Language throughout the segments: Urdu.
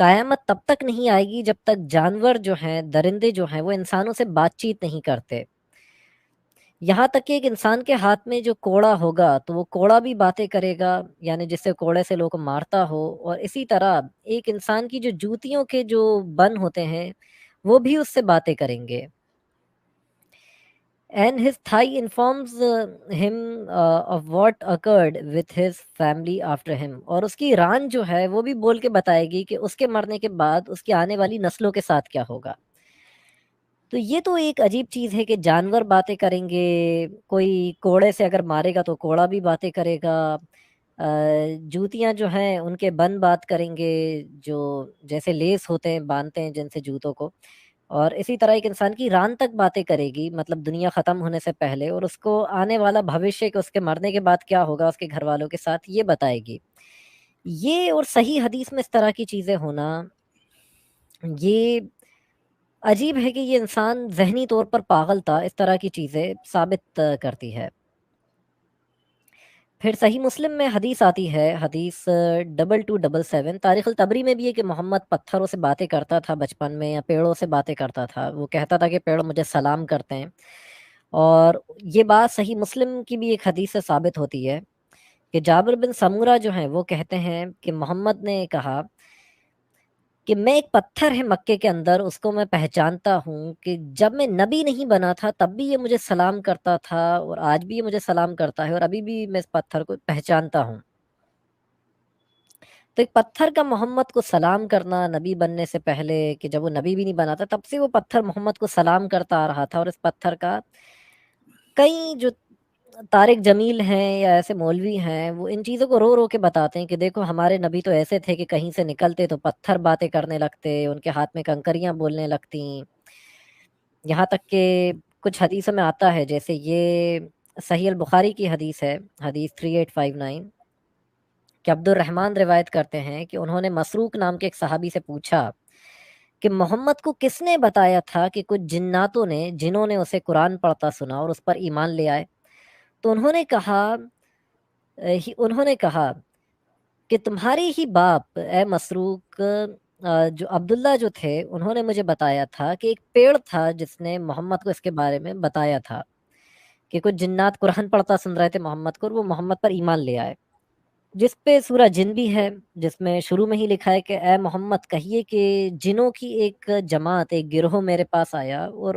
قیامت تب تک نہیں آئے گی جب تک جانور جو ہیں، درندے جو ہیں، وہ انسانوں سے بات چیت نہیں کرتے۔ یہاں تک کہ ایک انسان کے ہاتھ میں جو کوڑا ہوگا تو وہ کوڑا بھی باتیں کرے گا، یعنی جس سے کوڑے سے لوگوں کو مارتا ہو، اور اسی طرح ایک انسان کی جو جوتیوں کے جو بن ہوتے ہیں وہ بھی اس سے باتیں کریں گے۔ And his thigh informs him of what occurred with his family after him، اور اس کی ران جو ہے وہ بھی بول کے بتائے گی کہ اس کے مرنے کے بعد اس کی آنے والی نسلوں کے ساتھ کیا ہوگا۔ تو یہ تو ایک عجیب چیز ہے کہ جانور باتیں کریں گے، کوئی کوڑے سے اگر مارے گا تو کوڑا بھی باتیں کرے گا، جوتیاں جو ہیں ان کے بن بات کریں گے، جو جیسے لیس ہوتے ہیں باندھتے ہیں جن سے جوتوں کو، اور اسی طرح ایک انسان کی ران تک باتیں کرے گی، مطلب دنیا ختم ہونے سے پہلے، اور اس کو آنے والا بھوشیہ کہ اس کے مرنے کے بعد کیا ہوگا اس کے گھر والوں کے ساتھ، یہ بتائے گی۔ یہ اور صحیح حدیث میں اس طرح کی چیزیں ہونا، یہ عجیب ہے کہ یہ انسان ذہنی طور پر پاگل تھا، اس طرح کی چیزیں ثابت کرتی ہے۔ پھر صحیح مسلم میں حدیث آتی ہے، حدیث 2277، تاریخ الطبری میں بھی ہے کہ محمد پتھروں سے باتیں کرتا تھا بچپن میں، یا پیڑوں سے باتیں کرتا تھا، وہ کہتا تھا کہ پیڑ مجھے سلام کرتے ہیں۔ اور یہ بات صحیح مسلم کی بھی ایک حدیث سے ثابت ہوتی ہے کہ جابر بن سمورہ جو ہیں وہ کہتے ہیں کہ محمد نے کہا کہ میں ایک پتھر ہے مکے کے اندر، اس کو میں پہچانتا ہوں کہ جب میں نبی نہیں بنا تھا تب بھی یہ مجھے سلام کرتا تھا، اور آج بھی یہ مجھے سلام کرتا ہے، اور ابھی بھی میں اس پتھر کو پہچانتا ہوں۔ تو ایک پتھر کا محمد کو سلام کرنا نبی بننے سے پہلے، کہ جب وہ نبی بھی نہیں بنا تھا تب سے وہ پتھر محمد کو سلام کرتا آ رہا تھا، اور اس پتھر کا کئی جو طارق جمیل ہیں یا ایسے مولوی ہیں وہ ان چیزوں کو رو رو کے بتاتے ہیں کہ دیکھو ہمارے نبی تو ایسے تھے کہ کہیں سے نکلتے تو پتھر باتیں کرنے لگتے، ان کے ہاتھ میں کنکریاں بولنے لگتی، یہاں تک کہ کچھ حدیثوں میں آتا ہے، جیسے یہ صحیح البخاری کی حدیث ہے، حدیث 3859، کہ عبد الرحمن روایت کرتے ہیں کہ انہوں نے مسروق نام کے ایک صحابی سے پوچھا کہ محمد کو کس نے بتایا تھا کہ کچھ جناتوں نے، جنہوں نے اسے قرآن پڑھتا سنا اور اس پر ایمان لے آئے؟ تو انہوں نے کہا کہ تمہاری ہی باپ اے مسروق، جو عبداللہ جو تھے، انہوں نے مجھے بتایا تھا کہ ایک پیڑ تھا جس نے محمد کو اس کے بارے میں بتایا تھا کہ کچھ جنات قرآن پڑھتا سن رہے تھے محمد کو، اور وہ محمد پر ایمان لے آئے، جس پہ سورہ جن بھی ہے، جس میں شروع میں ہی لکھا ہے کہ اے محمد کہیے کہ جنوں کی ایک جماعت، ایک گروہ میرے پاس آیا، اور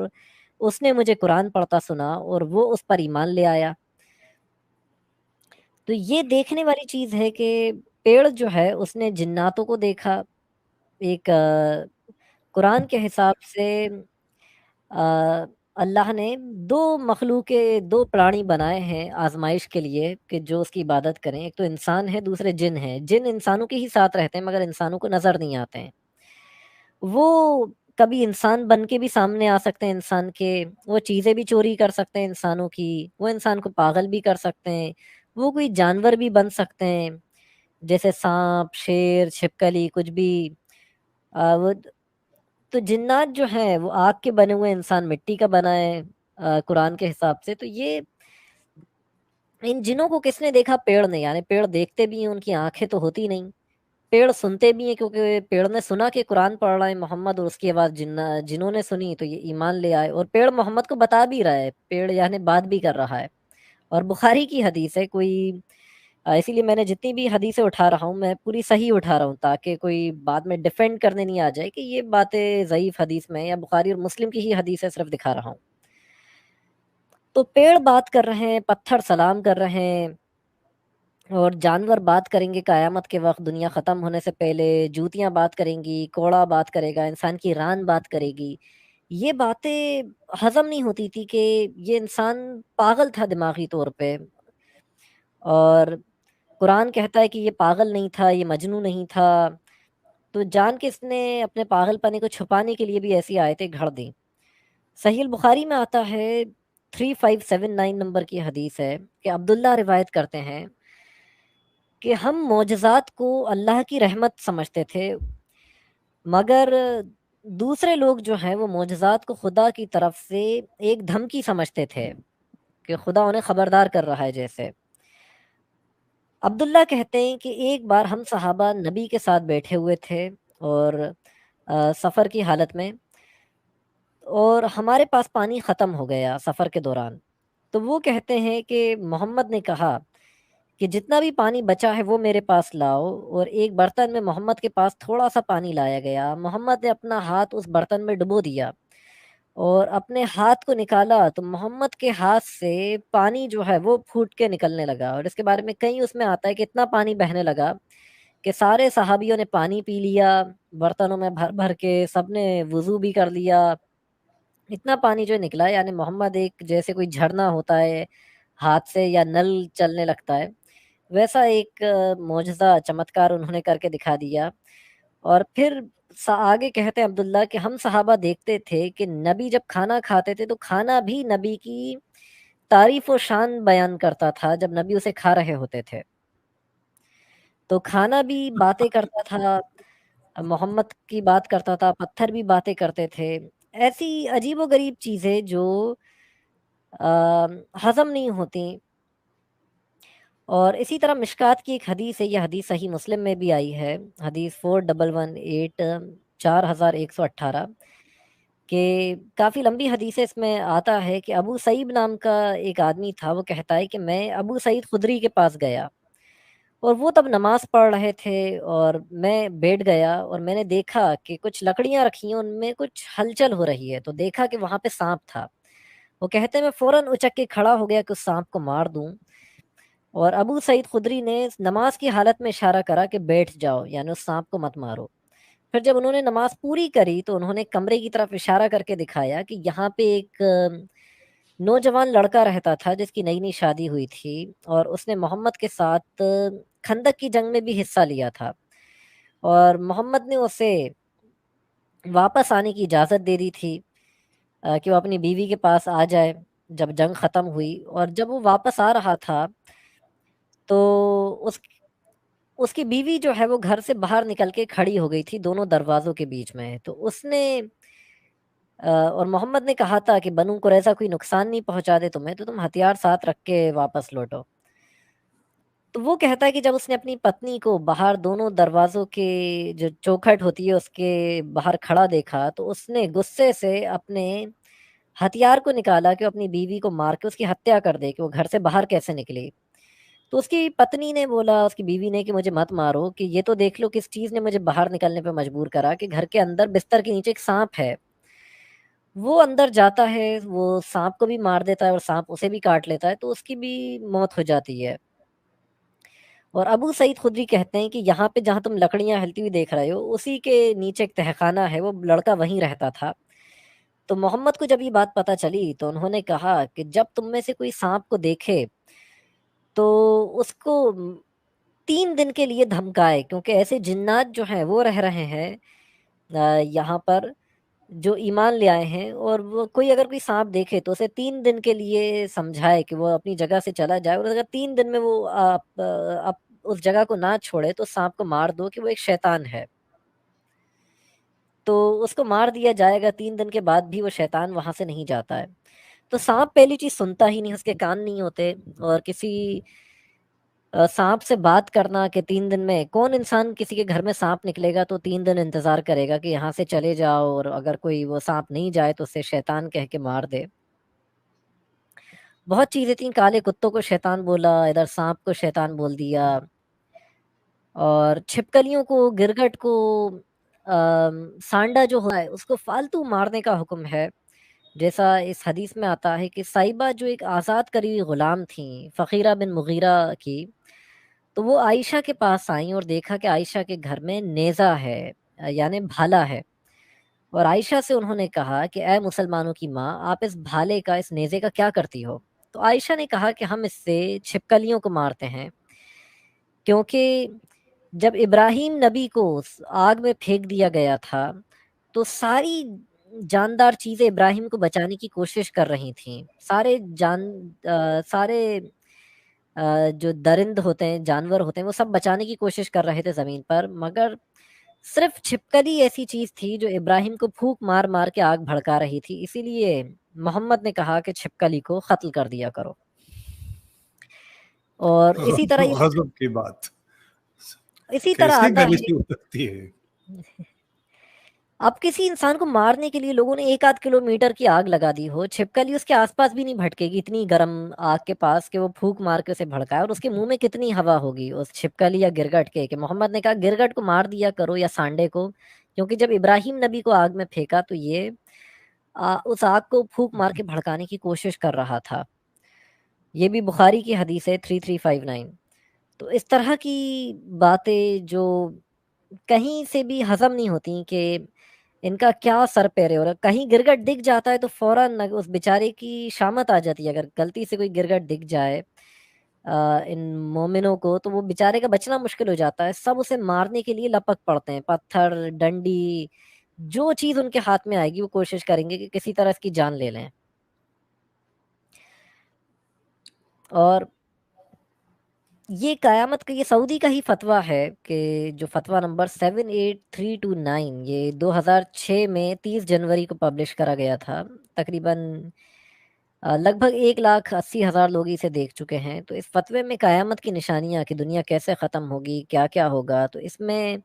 اس نے مجھے قرآن پڑھتا سنا اور وہ اس پر ایمان لے آیا۔ تو یہ دیکھنے والی چیز ہے کہ پیڑ جو ہے اس نے جناتوں کو دیکھا، ایک قرآن کے حساب سے اللہ نے دو مخلوق، دو پرانی بنائے ہیں آزمائش کے لیے کہ جو اس کی عبادت کریں، ایک تو انسان ہے، دوسرے جن ہیں۔ جن انسانوں کے ہی ساتھ رہتے ہیں مگر انسانوں کو نظر نہیں آتے ہیں، وہ کبھی انسان بن کے بھی سامنے آ سکتے ہیں انسان کے، وہ چیزیں بھی چوری کر سکتے ہیں انسانوں کی، وہ انسان کو پاگل بھی کر سکتے ہیں، وہ کوئی جانور بھی بن سکتے ہیں، جیسے سانپ، شیر، چھپکلی، کچھ بھی۔ وہ تو جنات جو ہیں وہ آگ کے بنے ہوئے، انسان مٹی کا بنا ہے قرآن کے حساب سے۔ تو یہ ان جنوں کو کس نے دیکھا؟ پیڑ نے، یعنی پیڑ دیکھتے بھی ہیں، ان کی آنکھیں تو ہوتی نہیں، پیڑ سنتے بھی ہیں، کیونکہ پیڑ نے سنا کہ قرآن پڑھ رہا ہے محمد، اور اس کی آواز جنوں نے سنی تو یہ ایمان لے آئے، اور پیڑ محمد کو بتا بھی رہا ہے، پیڑ یعنی بات بھی کر رہا ہے۔ اور بخاری کی حدیث ہے، کوئی اسی لیے میں نے جتنی بھی حدیثیں اٹھا رہا ہوں میں پوری صحیح اٹھا رہا ہوں، تاکہ کوئی بعد میں ڈیفینڈ کرنے نہیں آ جائے کہ یہ باتیں ضعیف حدیث میں، یا بخاری اور مسلم کی ہی حدیث ہے صرف دکھا رہا ہوں۔ تو پیڑ بات کر رہے ہیں، پتھر سلام کر رہے ہیں، اور جانور بات کریں گے قیامت کے وقت، دنیا ختم ہونے سے پہلے، جوتیاں بات کریں گی، کوڑا بات کرے گا، انسان کی ران بات کرے گی۔ یہ باتیں ہضم نہیں ہوتی تھی کہ یہ انسان پاگل تھا دماغی طور پہ، اور قرآن کہتا ہے کہ یہ پاگل نہیں تھا، یہ مجنون نہیں تھا، تو جان کے اس نے اپنے پاگل پنے کو چھپانے کے لیے بھی ایسی آیتیں گھڑ دیں۔ صحیح البخاری میں آتا ہے، 3579 نمبر کی حدیث ہے کہ عبداللہ روایت کرتے ہیں کہ ہم معجزات کو اللہ کی رحمت سمجھتے تھے، مگر دوسرے لوگ جو ہیں وہ معجزات کو خدا کی طرف سے ایک دھمکی سمجھتے تھے کہ خدا انہیں خبردار کر رہا ہے جیسے۔ عبداللہ کہتے ہیں کہ ایک بار ہم صحابہ نبی کے ساتھ بیٹھے ہوئے تھے، اور سفر کی حالت میں، اور ہمارے پاس پانی ختم ہو گیا سفر کے دوران۔ تو وہ کہتے ہیں کہ محمد نے کہا کہ جتنا بھی پانی بچا ہے وہ میرے پاس لاؤ، اور ایک برتن میں محمد کے پاس تھوڑا سا پانی لایا گیا۔ محمد نے اپنا ہاتھ اس برتن میں ڈبو دیا اور اپنے ہاتھ کو نکالا تو محمد کے ہاتھ سے پانی جو ہے وہ پھوٹ کے نکلنے لگا، اور اس کے بارے میں کہیں اس میں آتا ہے کہ اتنا پانی بہنے لگا کہ سارے صحابیوں نے پانی پی لیا برتنوں میں بھر بھر کے، سب نے وضو بھی کر لیا۔ اتنا پانی جو نکلا، یعنی محمد ایک جیسے کوئی جھرنا ہوتا ہے ہاتھ سے یا نل چلنے لگتا ہے، ویسا ایک معجزہ چمتکار انہوں نے کر کے دکھا دیا۔ اور پھر آگے کہتے ہیں عبداللہ کہ ہم صحابہ دیکھتے تھے کہ نبی جب کھانا کھاتے تھے تو کھانا بھی نبی کی تعریف و شان بیان کرتا تھا جب نبی اسے کھا رہے ہوتے تھے، تو کھانا بھی باتیں کرتا تھا، محمد کی بات کرتا تھا، پتھر بھی باتیں کرتے تھے۔ ایسی عجیب و غریب چیزیں جو ہضم نہیں ہوتی۔ اور اسی طرح مشکات کی ایک حدیث ہے، یہ حدیث صحیح مسلم میں بھی آئی ہے، حدیث 4118 4118، کہ کافی لمبی حدیث ہے، اس میں آتا ہے کہ ابو سعید نام کا ایک آدمی تھا، وہ کہتا ہے کہ میں ابو سعید خدری کے پاس گیا اور وہ تب نماز پڑھ رہے تھے، اور میں بیٹھ گیا اور میں نے دیکھا کہ کچھ لکڑیاں رکھی ہیں، ان میں کچھ ہلچل ہو رہی ہے، تو دیکھا کہ وہاں پہ سانپ تھا۔ وہ کہتے ہیں میں فوراً اچک کے کھڑا ہو گیا کہ اس سانپ کو مار دوں، اور ابو سعید خدری نے نماز کی حالت میں اشارہ کرا کہ بیٹھ جاؤ، یعنی اس سانپ کو مت مارو۔ پھر جب انہوں نے نماز پوری کری تو انہوں نے کمرے کی طرف اشارہ کر کے دکھایا کہ یہاں پہ ایک نوجوان لڑکا رہتا تھا جس کی نئی نئی شادی ہوئی تھی، اور اس نے محمد کے ساتھ خندق کی جنگ میں بھی حصہ لیا تھا، اور محمد نے اسے واپس آنے کی اجازت دے دی تھی کہ وہ اپنی بیوی کے پاس آ جائے جب جنگ ختم ہوئی۔ اور جب وہ واپس آ رہا تھا تو اس کی بیوی جو ہے وہ گھر سے باہر نکل کے کھڑی ہو گئی تھی دونوں دروازوں کے بیچ میں، تو اس نے اور محمد نے کہا تھا کہ بنو قریظہ کوئی نقصان نہیں پہنچا دے تمہیں تو تم ہتھیار ساتھ رکھ کے واپس لوٹو۔ تو وہ کہتا ہے کہ جب اس نے اپنی پتنی کو باہر دونوں دروازوں کے جو چوکھٹ ہوتی ہے اس کے باہر کھڑا دیکھا تو اس نے غصے سے اپنے ہتھیار کو نکالا کہ وہ اپنی بیوی کو مار کے اس کی ہتیا کر دے، کہ وہ گھر سے باہر کیسے نکلی۔ تو اس کی پتنی نے بولا، اس کی بیوی نے، کہ مجھے مت مارو، کہ یہ تو دیکھ لو کس چیز نے مجھے باہر نکلنے پہ مجبور کرا، کہ گھر کے اندر بستر کے نیچے ایک سانپ ہے، وہ اندر جاتا ہے، وہ سانپ کو بھی مار دیتا ہے اور سانپ اسے بھی کاٹ لیتا ہے، تو اس کی بھی موت ہو جاتی ہے۔ اور ابو سعید خدری کہتے ہیں کہ یہاں پہ جہاں تم لکڑیاں ہلتی ہوئی دیکھ رہے ہو اسی کے نیچے ایک تہخانہ ہے، وہ لڑکا وہیں رہتا تھا۔ تو محمد کو جب یہ بات پتہ چلی تو انہوں نے کہا کہ جب تم میں سے کوئی سانپ کو دیکھے تو اس کو 3 دن کے لیے دھمکائے، کیونکہ ایسے جنات جو ہیں وہ رہ رہے ہیں یہاں پر جو ایمان لے آئے ہیں، اور وہ کوئی اگر کوئی سانپ دیکھے تو اسے 3 دن کے لیے سمجھائے کہ وہ اپنی جگہ سے چلا جائے، اور اگر 3 دن میں وہ اس جگہ کو نہ چھوڑے تو سانپ کو مار دو کہ وہ ایک شیطان ہے۔ تو اس کو مار دیا جائے گا، 3 دن کے بعد بھی وہ شیطان وہاں سے نہیں جاتا ہے۔ تو سانپ پہلی چیز سنتا ہی نہیں، اس کے کان نہیں ہوتے، اور کسی سانپ سے بات کرنا کہ 3 دن میں کون انسان کسی کے گھر میں سانپ نکلے گا تو 3 دن انتظار کرے گا کہ یہاں سے چلے جاؤ، اور اگر کوئی وہ سانپ نہیں جائے تو اسے شیطان کہہ کے مار دے۔ بہت چیزیں تھیں، کالے کتوں کو شیطان بولا، ادھر سانپ کو شیطان بول دیا، اور چھپکلیوں کو، گرگٹ کو، سانڈا جو ہوتا ہے اس کو فالتو مارنے کا حکم ہے، جیسا اس حدیث میں آتا ہے کہ صائبہ جو ایک آزاد کری ہوئی غلام تھیں فقیرہ بن مغیرہ کی، تو وہ عائشہ کے پاس آئیں اور دیکھا کہ عائشہ کے گھر میں نیزہ ہے، یعنی بھالا ہے، اور عائشہ سے انہوں نے کہا کہ اے مسلمانوں کی ماں، آپ اس بھالے کا، اس نیزے کا کیا کرتی ہو؟ تو عائشہ نے کہا کہ ہم اس سے چھپکلیوں کو مارتے ہیں، کیونکہ جب ابراہیم نبی کو آگ میں پھینک دیا گیا تھا تو ساری جاندار چیزیں ابراہیم کو بچانے کی کوشش کر رہی تھیں، سارے جو درند ہوتے ہیں، جانور ہوتے ہیں، وہ سب بچانے کی کوشش کر رہے تھے زمین پر، مگر صرف چھپکلی ایسی چیز تھی جو ابراہیم کو پھونک مار مار کے آگ بھڑکا رہی تھی، اسی لیے محمد نے کہا کہ چھپکلی کو قتل کر دیا کرو۔ اور اسی طرح غضب کی بات اسی طرح کیسے آتا گلی ہے سی ہو سکتی ہے؟ اب کسی انسان کو مارنے کے لیے لوگوں نے 1 آدھ کلومیٹر کی آگ لگا دی ہو، چھپکلی اس کے آس پاس بھی نہیں بھٹکے گی اتنی گرم آگ کے پاس کہ وہ پھونک مار کے اسے بھڑکائے، اور اس کے منہ میں کتنی ہوا ہوگی اس چھپکلی یا گرگٹ کے، کہ محمد نے کہا گرگٹ کو مار دیا کرو یا سانڈے کو، کیونکہ جب ابراہیم نبی کو آگ میں پھینکا تو یہ اس آگ کو پھونک مار کے بھڑکانے کی کوشش کر رہا تھا۔ یہ بھی بخاری کی حدیث ہے 3359۔ تو اس طرح کی باتیں جو کہیں سے بھی ہضم نہیں ہوتی کہ ان کا کیا سر پیرے، اور کہیں گرگٹ دکھ جاتا ہے تو فوراً اس بیچارے کی شامت آ جاتی ہے۔ اگر غلطی سے کوئی گرگٹ دکھ جائے ان مومنوں کو تو وہ بیچارے کا بچنا مشکل ہو جاتا ہے، سب اسے مارنے کے لیے لپک پڑتے ہیں، پتھر، ڈنڈی، جو چیز ان کے ہاتھ میں آئے گی وہ کوشش کریں گے کہ کسی طرح اس کی جان لے لیں۔ اور یہ قیامت کا، یہ سعودی کا ہی فتویٰ ہے کہ جو فتویٰ نمبر 78329، یہ 2006 میں 30 جنوری کو پبلش کرا گیا تھا، تقریباً لگ بھگ 1,80,000 لوگ اسے دیکھ چکے ہیں۔ تو اس فتوے میں قیامت کی نشانیاں کہ دنیا کیسے ختم ہوگی، کیا کیا ہوگا، تو اس میں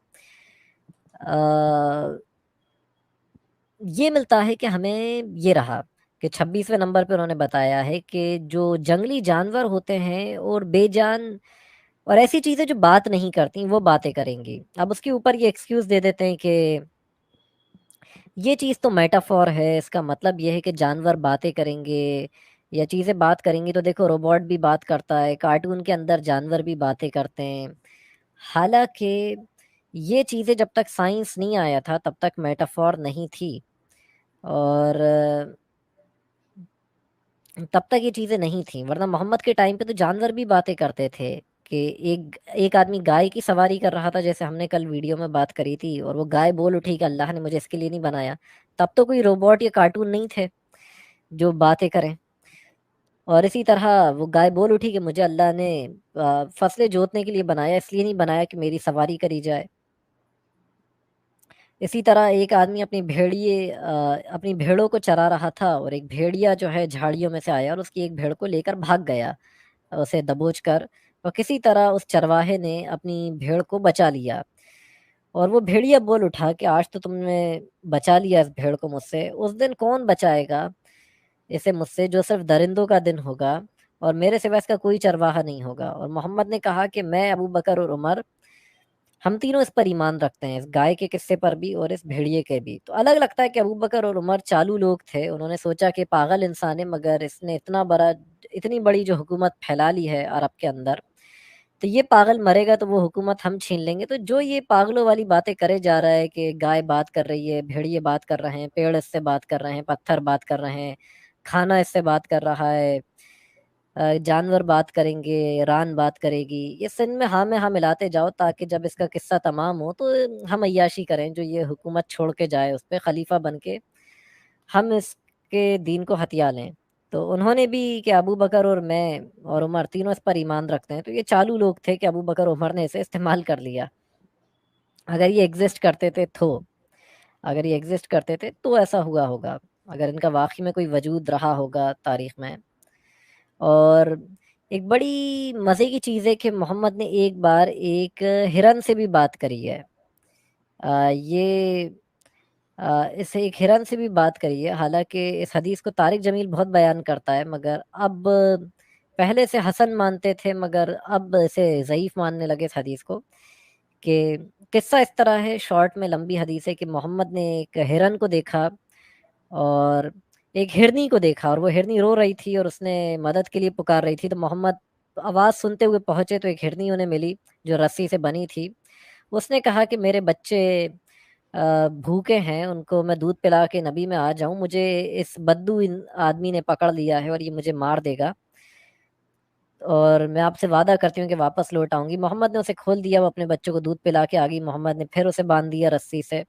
یہ ملتا ہے کہ ہمیں یہ رہا کہ 26ویں نمبر پہ انہوں نے بتایا ہے کہ جو جنگلی جانور ہوتے ہیں اور بے جان اور ایسی چیزیں جو بات نہیں کرتی وہ باتیں کریں گی۔ اب اس کے اوپر یہ ایکسکیوز دے دیتے ہیں کہ یہ چیز تو میٹافور ہے، اس کا مطلب یہ ہے کہ جانور باتیں کریں گے یا چیزیں بات کریں گی، تو دیکھو روبوٹ بھی بات کرتا ہے، کارٹون کے اندر جانور بھی باتیں کرتے ہیں۔ حالانکہ یہ چیزیں جب تک سائنس نہیں آیا تھا تب تک میٹافور نہیں تھی، اور تب تک یہ چیزیں نہیں تھیں، ورنہ محمد کے ٹائم پہ تو جانور بھی باتیں کرتے تھے کہ ایک آدمی گائے کی سواری کر رہا تھا، جیسے ہم نے کل ویڈیو میں بات کری تھی، اور وہ گائے بول اٹھی کہ اللہ نے مجھے اس کے لیے نہیں بنایا، تب تو کوئی روبوٹ یا کارٹون نہیں تھے جو باتیں کریں۔ اور اسی طرح وہ گائے بول اٹھی کہ مجھے اللہ نے فصلیں جوتنے کے لیے بنایا، اس لیے نہیں بنایا کہ میری سواری کری جائے۔ اسی طرح ایک آدمی اپنی بھیڑوں کو چرا رہا تھا، اور ایک بھیڑیا جو ہے جھاڑیوں میں سے آیا اور اس کی ایک بھیڑ کو لے کر بھاگ گیا اسے دبوچ کر، اور کسی طرح اس چرواہے نے اپنی بھیڑ کو بچا لیا، اور وہ بھیڑیا بول اٹھا کہ آج تو تم نے بچا لیا اس بھیڑ کو مجھ سے، اس دن کون بچائے گا اسے مجھ سے، جو صرف درندوں کا دن ہوگا اور میرے سوا اس کا کوئی چرواہا نہیں ہوگا۔ اور محمد نے کہا کہ میں، ابو بکر اور عمر، ہم تینوں اس پر ایمان رکھتے ہیں، اس گائے کے قصے پر بھی اور اس بھیڑیے کے بھی۔ تو الگ لگتا ہے کہ ابو بکر اور عمر چالو لوگ تھے، انہوں نے سوچا کہ پاگل انسان ہے مگر اس نے اتنی بڑی جو حکومت پھیلا لی ہے عرب کے اندر، تو یہ پاگل مرے گا تو وہ حکومت ہم چھین لیں گے۔ تو جو یہ پاگلوں والی باتیں کرے جا رہا ہے کہ گائے بات کر رہی ہے، بھیڑیے بات کر رہے ہیں، پیڑ اس سے بات کر رہے ہیں، پتھر بات کر رہے ہیں، کھانا اس سے بات کر رہا ہے، جانور بات کریں گے، ران بات کرے گی، یہ سن میں ہاں ملاتے جاؤ تاکہ جب اس کا قصہ تمام ہو تو ہم عیاشی کریں، جو یہ حکومت چھوڑ کے جائے اس پہ خلیفہ بن کے ہم اس کے دین کو ہتھیا لیں۔ تو انہوں نے بھی کہ ابو بکر اور میں اور عمر تینوں اس پر ایمان رکھتے ہیں، تو یہ چالو لوگ تھے کہ ابو بکر عمر نے اسے استعمال کر لیا۔ اگر یہ ایگزسٹ کرتے تھے تو ایسا ہوا ہوگا، اگر ان کا واقعی میں کوئی وجود رہا ہوگا تاریخ میں۔ اور ایک بڑی مزے کی چیز ہے کہ محمد نے ایک بار ایک ہرن سے بھی بات کری ہے، یہ اسے ایک ہرن سے بھی بات کری ہے، حالانکہ اس حدیث کو طارق جمیل بہت بیان کرتا ہے، مگر اب پہلے سے حسن مانتے تھے مگر اب اسے ضعیف ماننے لگے اس حدیث کو۔ کہ قصہ اس طرح ہے، شارٹ میں لمبی حدیث ہے، کہ محمد نے ایک ہرن کو دیکھا اور ایک ہرنی کو دیکھا، اور وہ ہرنی رو رہی تھی اور اس نے مدد کے لیے پکار رہی تھی، تو محمد آواز سنتے ہوئے پہنچے تو ایک ہرنی انہیں ملی جو رسی سے بنی تھی۔ اس نے کہا کہ میرے بچے بھوکے ہیں، ان کو میں دودھ پلا کے نبی میں آ جاؤں، مجھے اس بدو آدمی نے پکڑ لیا ہے اور یہ مجھے مار دے گا، اور میں آپ سے وعدہ کرتی ہوں کہ واپس لوٹ آؤں گی۔ محمد نے اسے کھول دیا، وہ اپنے بچوں کو دودھ پلا کے آ گئی، محمد نے پھر اسے باندھ دیا رسی سے،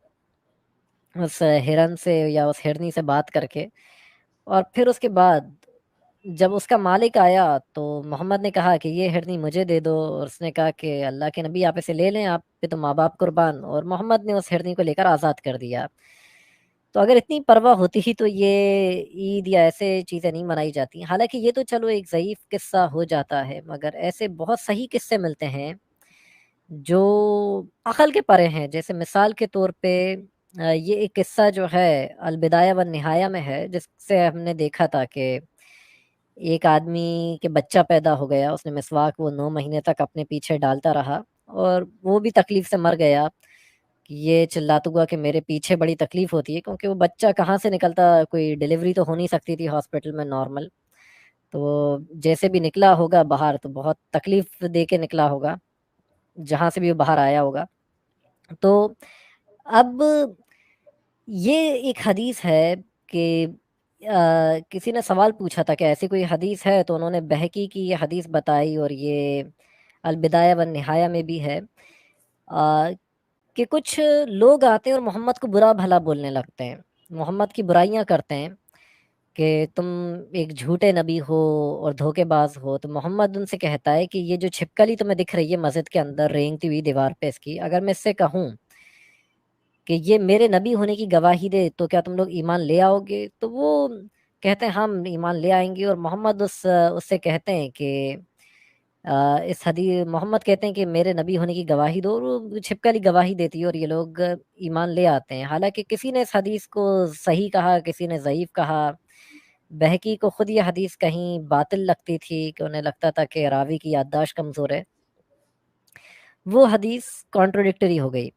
اس ہرن سے یا اس ہرنی سے بات کر کے۔ اور پھر اس کے بعد جب اس کا مالک آیا تو محمد نے کہا کہ یہ ہرنی مجھے دے دو، اور اس نے کہا کہ اللہ کے نبی آپ اسے لے لیں، آپ پہ تو ماں باپ قربان، اور محمد نے اس ہرنی کو لے کر آزاد کر دیا۔ تو اگر اتنی پرواہ ہوتی ہی تو یہ عید یا ایسے چیزیں نہیں منائی جاتی، حالانکہ یہ تو چلو ایک ضعیف قصہ ہو جاتا ہے، مگر ایسے بہت صحیح قصے ملتے ہیں جو عقل کے پرے ہیں، جیسے مثال کے طور پہ یہ ایک قصہ جو ہے البدایہ والنہایہ میں ہے، جس سے ہم نے دیکھا تھا کہ ایک آدمی کے بچہ پیدا ہو گیا، اس نے مسواک وہ 9 مہینے تک اپنے پیچھے ڈالتا رہا اور وہ بھی تکلیف سے مر گیا کہ یہ چلاتا ہوا کہ میرے پیچھے بڑی تکلیف ہوتی ہے، کیونکہ وہ بچہ کہاں سے نکلتا، کوئی ڈیلیوری تو ہو نہیں سکتی تھی ہاسپٹل میں نارمل، تو وہ جیسے بھی نکلا ہوگا باہر تو بہت تکلیف دے کے نکلا ہوگا جہاں سے بھی وہ باہر آیا ہوگا۔ تو اب یہ ایک حدیث ہے کہ کسی نے سوال پوچھا تھا کہ ایسی کوئی حدیث ہے، تو انہوں نے بہقی کی یہ حدیث بتائی اور یہ البدایہ والنہایہ میں بھی ہے کہ کچھ لوگ آتے ہیں اور محمد کو برا بھلا بولنے لگتے ہیں، محمد کی برائیاں کرتے ہیں کہ تم ایک جھوٹے نبی ہو اور دھوکے باز ہو۔ تو محمد ان سے کہتا ہے کہ یہ جو چھپکلی تمہیں دکھ رہی ہے مسجد کے اندر رینگتی ہوئی دیوار پہ، اس کی اگر میں اس سے کہوں کہ یہ میرے نبی ہونے کی گواہی دے تو کیا تم لوگ ایمان لے آؤ گے؟ تو وہ کہتے ہیں ہم ایمان لے آئیں گے، اور محمد اس سے کہتے ہیں کہ اس حدیث محمد کہتے ہیں کہ میرے نبی ہونے کی گواہی دو، اور وہ چھپکلی گواہی دیتی ہے اور یہ لوگ ایمان لے آتے ہیں۔ حالانکہ کسی نے اس حدیث کو صحیح کہا، کسی نے ضعیف کہا، بہقی کو خود یہ حدیث کہیں باطل لگتی تھی کہ انہیں لگتا تھا کہ راوی کی یادداشت کمزور ہے، وہ حدیث کانٹروڈکٹری ہو گئی۔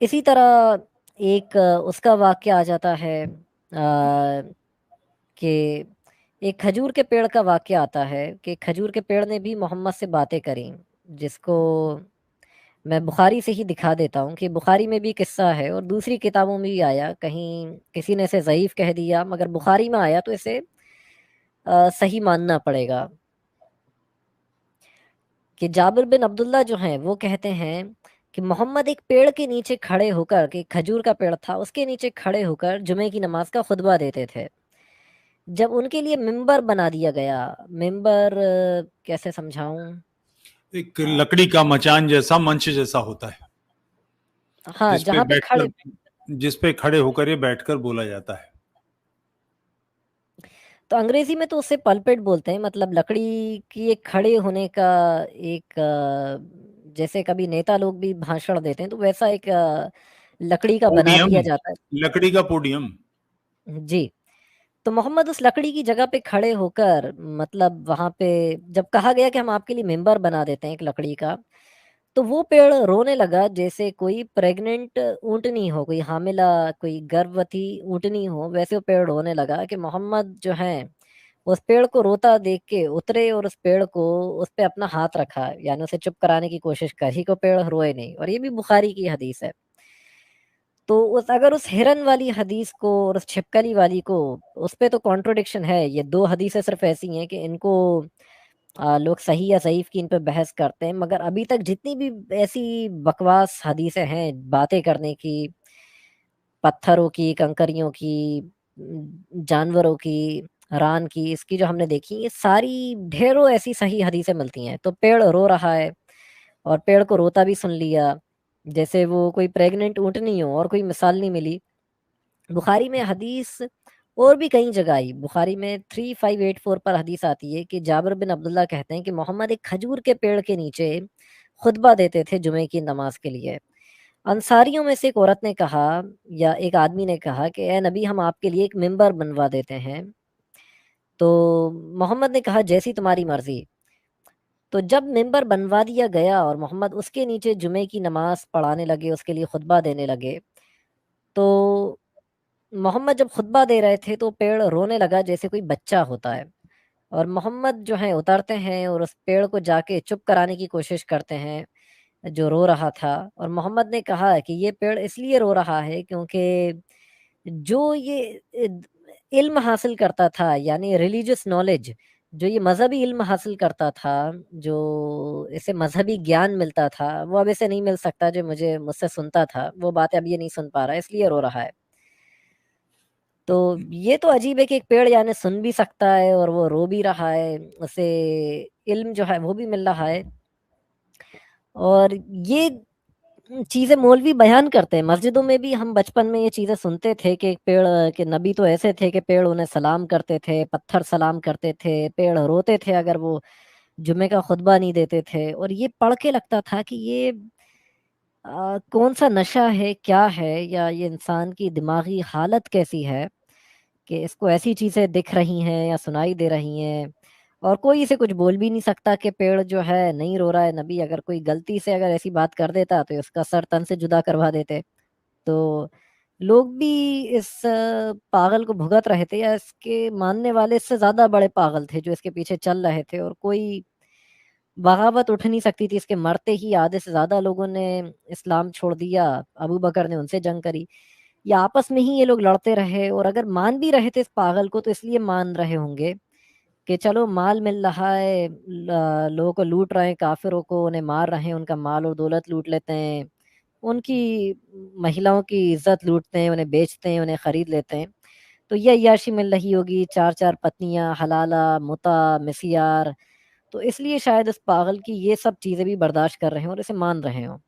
اسی طرح ایک اس کا واقعہ آ جاتا ہے کہ ایک کھجور کے پیڑ کا واقعہ آتا ہے کہ کھجور کے پیڑ نے بھی محمد سے باتیں کریں، جس کو میں بخاری سے ہی دکھا دیتا ہوں کہ بخاری میں بھی قصہ ہے اور دوسری کتابوں میں بھی آیا، کہیں کسی نے اسے ضعیف کہہ دیا مگر بخاری میں آیا تو اسے صحیح ماننا پڑے گا کہ جابر بن عبداللہ جو ہیں وہ کہتے ہیں کہ محمد ایک پیڑ کے نیچے کھڑے ہو کر، کہ کھجور کا پیڑ تھا اس کے نیچے کھڑے ہو کر جمعے کی نماز کا خطبہ دیتے تھے۔ جب ان کے لیے ممبر بنا دیا گیا، ممبر کیسے سمجھاؤں، ایک لکڑی کا مچان جیسا منچ جیسا ہوتا ہے ہاں جس پہ جہاں پہ بیٹھ کھڑے، کر جس پہ کھڑے ہو کر یہ بیٹھ کر بولا جاتا ہے۔ تو انگریزی میں تو اسے پلپٹ بولتے ہیں، مطلب لکڑی کی ایک کھڑے ہونے کا ایک جیسے کبھی نیتا لوگ بھی بھاشڑ دیتے ہیں تو ویسا ایک لکڑی کا بنا پوڈیم، دیا جاتا لکڑی کا پوڈیم۔ ہے جی۔ تو محمد اس لکڑی کی جگہ پہ کھڑے ہو کر، مطلب وہاں پہ جب کہا گیا کہ ہم آپ کے لیے ممبر بنا دیتے ہیں ایک لکڑی کا، تو وہ پیڑ رونے لگا جیسے کوئی پریگننٹ اونٹنی ہو، کوئی حاملہ، کوئی گربوتی اونٹنی ہو، ویسے وہ پیڑ رونے لگا کہ محمد جو ہیں اس پیڑ کو روتا دیکھ کے اترے اور اس پیڑ کو، اس پہ اپنا ہاتھ رکھا، یعنی اسے چپ کرانے کی کوشش کر ہی کو پیڑ روئے نہیں، اور یہ بھی بخاری کی حدیث ہے۔ تو اگر اس ہرن والی حدیث کو اور اس چھپکلی والی کو، اس پہ تو کانٹروڈکشن ہے، یہ دو حدیثیں صرف ایسی ہیں کہ ان کو لوگ صحیح یا ضعیف کی ان پہ بحث کرتے ہیں، مگر ابھی تک جتنی بھی ایسی بکواس حدیثیں ہیں باتیں کرنے کی، پتھروں کی، کنکریوں کی، جانوروں کی، ران کی، اس کی جو ہم نے دیکھی، یہ ساری ڈھیروں ایسی صحیح حدیثیں ملتی ہیں۔ تو پیڑ رو رہا ہے اور پیڑ کو روتا بھی سن لیا جیسے وہ کوئی پریگننٹ اونٹ نہیں ہو، اور کوئی مثال نہیں ملی۔ بخاری میں حدیث اور بھی کئی جگہ آئی، بخاری میں 3584 پر حدیث آتی ہے کہ جابر بن عبداللہ کہتے ہیں کہ محمد ایک کھجور کے پیڑ کے نیچے خطبہ دیتے تھے جمعے کی نماز کے لیے۔ انصاریوں میں سے ایک عورت نے کہا، یا ایک آدمی نے کہا کہ اے نبی ہم آپ کے لیے ایک ممبر بنوا دیتے ہیں، تو محمد نے کہا جیسی تمہاری مرضی۔ تو جب ممبر بنوا دیا گیا اور محمد اس کے نیچے جمعے کی نماز پڑھانے لگے، اس کے لیے خطبہ دینے لگے، تو محمد جب خطبہ دے رہے تھے تو پیڑ رونے لگا جیسے کوئی بچہ ہوتا ہے، اور محمد جو ہیں اترتے ہیں اور اس پیڑ کو جا کے چپ کرانے کی کوشش کرتے ہیں جو رو رہا تھا، اور محمد نے کہا کہ یہ پیڑ اس لیے رو رہا ہے کیونکہ جو یہ علم حاصل کرتا تھا، یعنی ریلیجس نالج، جو یہ مذہبی علم حاصل کرتا تھا، جو اسے مذہبی گیان ملتا تھا، وہ اب اسے نہیں مل سکتا، جو مجھ سے سنتا تھا وہ باتیں اب یہ نہیں سن پا رہا، اس لیے رو رہا ہے۔ تو یہ تو عجیب ہے کہ ایک پیڑ یعنی سن بھی سکتا ہے اور وہ رو بھی رہا ہے، اسے علم جو ہے وہ بھی مل رہا ہے، اور یہ چیزیں مولوی بیان کرتے ہیں۔ مسجدوں میں بھی ہم بچپن میں یہ چیزیں سنتے تھے کہ ایک پیڑ، کہ نبی تو ایسے تھے کہ پیڑ انہیں سلام کرتے تھے، پتھر سلام کرتے تھے، پیڑ روتے تھے اگر وہ جمعے کا خطبہ نہیں دیتے تھے، اور یہ پڑھ کے لگتا تھا کہ یہ کون سا نشہ ہے، کیا ہے، یا یہ انسان کی دماغی حالت کیسی ہے کہ اس کو ایسی چیزیں دکھ رہی ہیں یا سنائی دے رہی ہیں، اور کوئی اسے کچھ بول بھی نہیں سکتا کہ پیڑ جو ہے نہیں رو رہا ہے۔ نبی اگر کوئی غلطی سے اگر ایسی بات کر دیتا تو اس کا سر تن سے جدا کروا دیتے۔ تو لوگ بھی اس پاگل کو بھگت رہے تھے، یا اس کے ماننے والے اس سے زیادہ بڑے پاگل تھے جو اس کے پیچھے چل رہے تھے، اور کوئی بغاوت اٹھ نہیں سکتی تھی۔ اس کے مرتے ہی آدھے سے زیادہ لوگوں نے اسلام چھوڑ دیا، ابو بکر نے ان سے جنگ کری، یا آپس میں ہی یہ لوگ لڑتے رہے۔ اور اگر مان بھی رہے تھے اس پاگل کو تو اس لیے مان رہے ہوں گے کہ چلو مال مل رہا ہے، لوگوں کو لوٹ رہے ہیں، کافروں کو انہیں مار رہے ہیں، ان کا مال اور دولت لوٹ لیتے ہیں، ان کی مہیلاؤں کی عزت لوٹتے ہیں، انہیں بیچتے ہیں، انہیں خرید لیتے ہیں، تو یہ عیاشی مل رہی ہوگی، چار چار پتنیاں، حلالہ، متع، مسیار، تو اس لیے شاید اس پاگل کی یہ سب چیزیں بھی برداشت کر رہے ہیں اور اسے مان رہے ہوں۔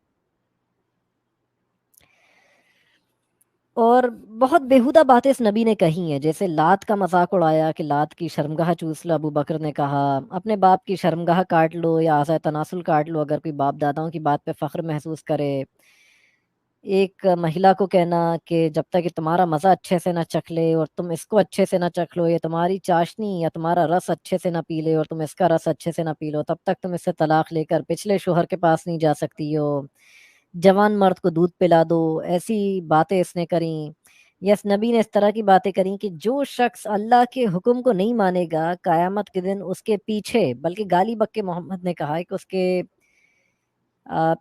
اور بہت بیہودہ باتیں اس نبی نے کہی ہیں، جیسے لات کا مذاق اڑایا کہ لات کی شرمگاہ چوس لو، ابو بکر نے کہا اپنے باپ کی شرمگاہ کاٹ لو یا اعضائے تناسل کاٹ لو اگر کوئی باپ داداؤں کی بات پہ فخر محسوس کرے۔ ایک مہیلا کو کہنا کہ جب تک کہ تمہارا مزہ اچھے سے نہ چکھ لے اور تم اس کو اچھے سے نہ چکھ لو، یا تمہاری چاشنی یا تمہارا رس اچھے سے نہ پی لے اور تم اس کا رس اچھے سے نہ پی لو، تب تک تم اس سے طلاق لے کر پچھلے شوہر کے پاس نہیں جا سکتی ہو۔ جوان مرد کو دودھ پلا دو، ایسی باتیں اس نے کریں۔ یس، نبی نے اس طرح کی باتیں کریں کہ جو شخص اللہ کے حکم کو نہیں مانے گا، قیامت کے دن اس کے پیچھے، بلکہ گالی بک کے محمد نے کہا ہے کہ اس کے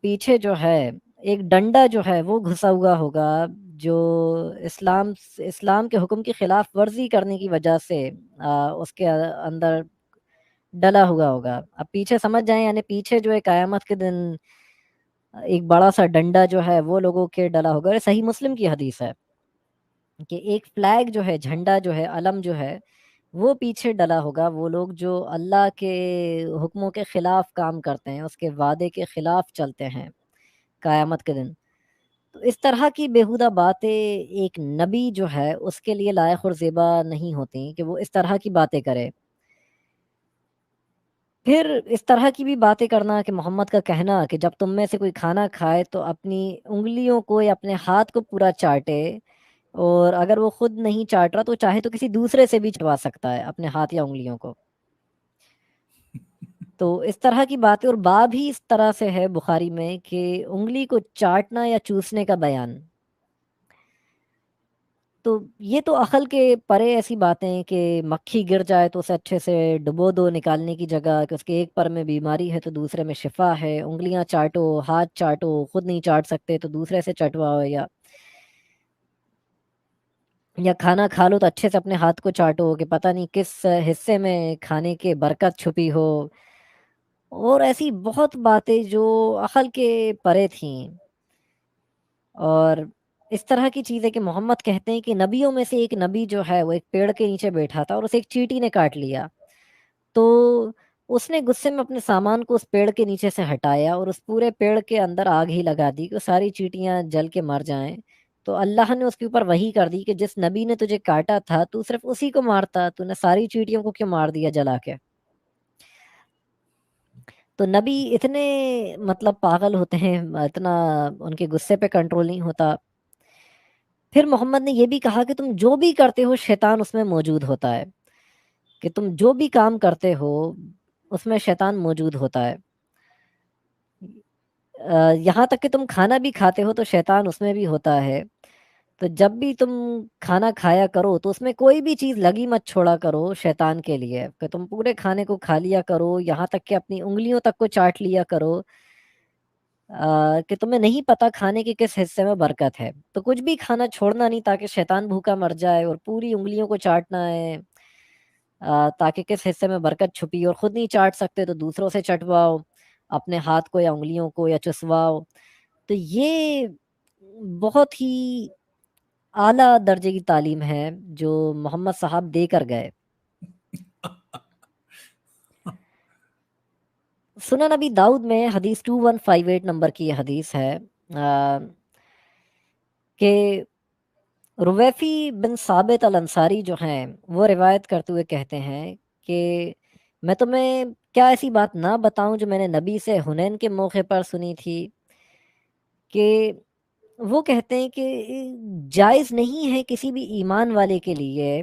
پیچھے جو ہے ایک ڈنڈا جو ہے وہ گھسا ہوا ہوگا، جو اسلام کے حکم کی خلاف ورزی کرنے کی وجہ سے اس کے اندر ڈلا ہوا ہوگا۔ اب پیچھے سمجھ جائیں، یعنی پیچھے جو ہے قیامت کے دن ایک بڑا سا ڈنڈا جو ہے وہ لوگوں کے ڈلا ہوگا۔ یہ صحیح مسلم کی حدیث ہے کہ ایک فلیگ جو ہے، جھنڈا جو ہے، علم جو ہے، وہ پیچھے ڈلا ہوگا۔ وہ لوگ جو اللہ کے حکموں کے خلاف کام کرتے ہیں، اس کے وعدے کے خلاف چلتے ہیں قیامت کے دن۔ تو اس طرح کی بیہودہ باتیں ایک نبی جو ہے اس کے لیے لائق اور زیبا نہیں ہوتی کہ وہ اس طرح کی باتیں کرے۔ پھر اس طرح کی بھی باتیں کرنا کہ محمد کا کہنا کہ جب تم میں سے کوئی کھانا کھائے تو اپنی انگلیوں کو یا اپنے ہاتھ کو پورا چاٹے، اور اگر وہ خود نہیں چاٹ رہا تو چاہے تو کسی دوسرے سے بھی چٹوا سکتا ہے اپنے ہاتھ یا انگلیوں کو۔ تو اس طرح کی باتیں، اور باب ہی اس طرح سے ہے بخاری میں کہ انگلی کو چاٹنا یا چوسنے کا بیان۔ تو یہ تو عقل کے پرے ایسی باتیں کہ مکھی گر جائے تو اسے اچھے سے ڈبو دو نکالنے کی جگہ، کہ اس کے ایک پر میں بیماری ہے تو دوسرے میں شفا ہے، انگلیاں چاٹو، ہاتھ چاٹو، خود نہیں چاٹ سکتے تو دوسرے سے چٹواؤ، یا کھانا کھا لو تو اچھے سے اپنے ہاتھ کو چاٹو کہ پتہ نہیں کس حصے میں کھانے کے برکت چھپی ہو، اور ایسی بہت باتیں جو عقل کے پرے تھیں۔ اور اس طرح کی چیزیں کہ محمد کہتے ہیں کہ نبیوں میں سے ایک نبی جو ہے وہ ایک پیڑ کے نیچے بیٹھا تھا اور اسے ایک چیٹی نے کاٹ لیا، تو اس نے غصے میں اپنے سامان کو اس پیڑ کے نیچے سے ہٹایا اور اس پورے پیڑ کے اندر آگ ہی لگا دی کہ وہ ساری چیٹیاں جل کے مر جائیں۔ تو اللہ نے اس کے اوپر وحی کر دی کہ جس نبی نے تجھے کاٹا تھا تو صرف اسی کو مارتا، تو نے ساری چیٹیوں کو کیوں مار دیا جلا کے؟ تو نبی اتنے مطلب پاگل ہوتے ہیں، اتنا ان کے غصے پہ کنٹرول نہیں ہوتا۔ پھر محمد نے یہ بھی کہا کہ تم جو بھی کرتے ہو شیطان اس میں موجود ہوتا ہے، کہ تم جو بھی کام کرتے ہو اس میں شیطان موجود ہوتا ہے۔ یہاں تک کہ تم کھانا بھی کھاتے ہو تو شیطان اس میں بھی ہوتا ہے۔ تو جب بھی تم کھانا کھایا کرو تو اس میں کوئی بھی چیز لگی مت چھوڑا کرو شیطان کے لیے، کہ تم پورے کھانے کو کھا لیا کرو، یہاں تک کہ اپنی انگلیوں تک کو چاٹ لیا کرو، کہ تمہیں نہیں پتا کھانے کے کس حصے میں برکت ہے۔ تو کچھ بھی کھانا چھوڑنا نہیں تاکہ شیطان بھوکا مر جائے، اور پوری انگلیوں کو چاٹنا ہے تاکہ کس حصے میں برکت چھپی، اور خود نہیں چاٹ سکتے تو دوسروں سے چٹواؤ اپنے ہاتھ کو یا انگلیوں کو یا چسواؤ۔ تو یہ بہت ہی اعلیٰ درجے کی تعلیم ہے جو محمد صاحب دے کر گئے۔ سنن نبی داؤد میں حدیث 2158 نمبر کی یہ حدیث ہے کہ رویفی بن ثابت الانصاری جو ہیں وہ روایت کرتے ہوئے کہتے ہیں کہ میں تمہیں کیا ایسی بات نہ بتاؤں جو میں نے نبی سے حنین کے موقع پر سنی تھی؟ کہ وہ کہتے ہیں کہ جائز نہیں ہے کسی بھی ایمان والے کے لیے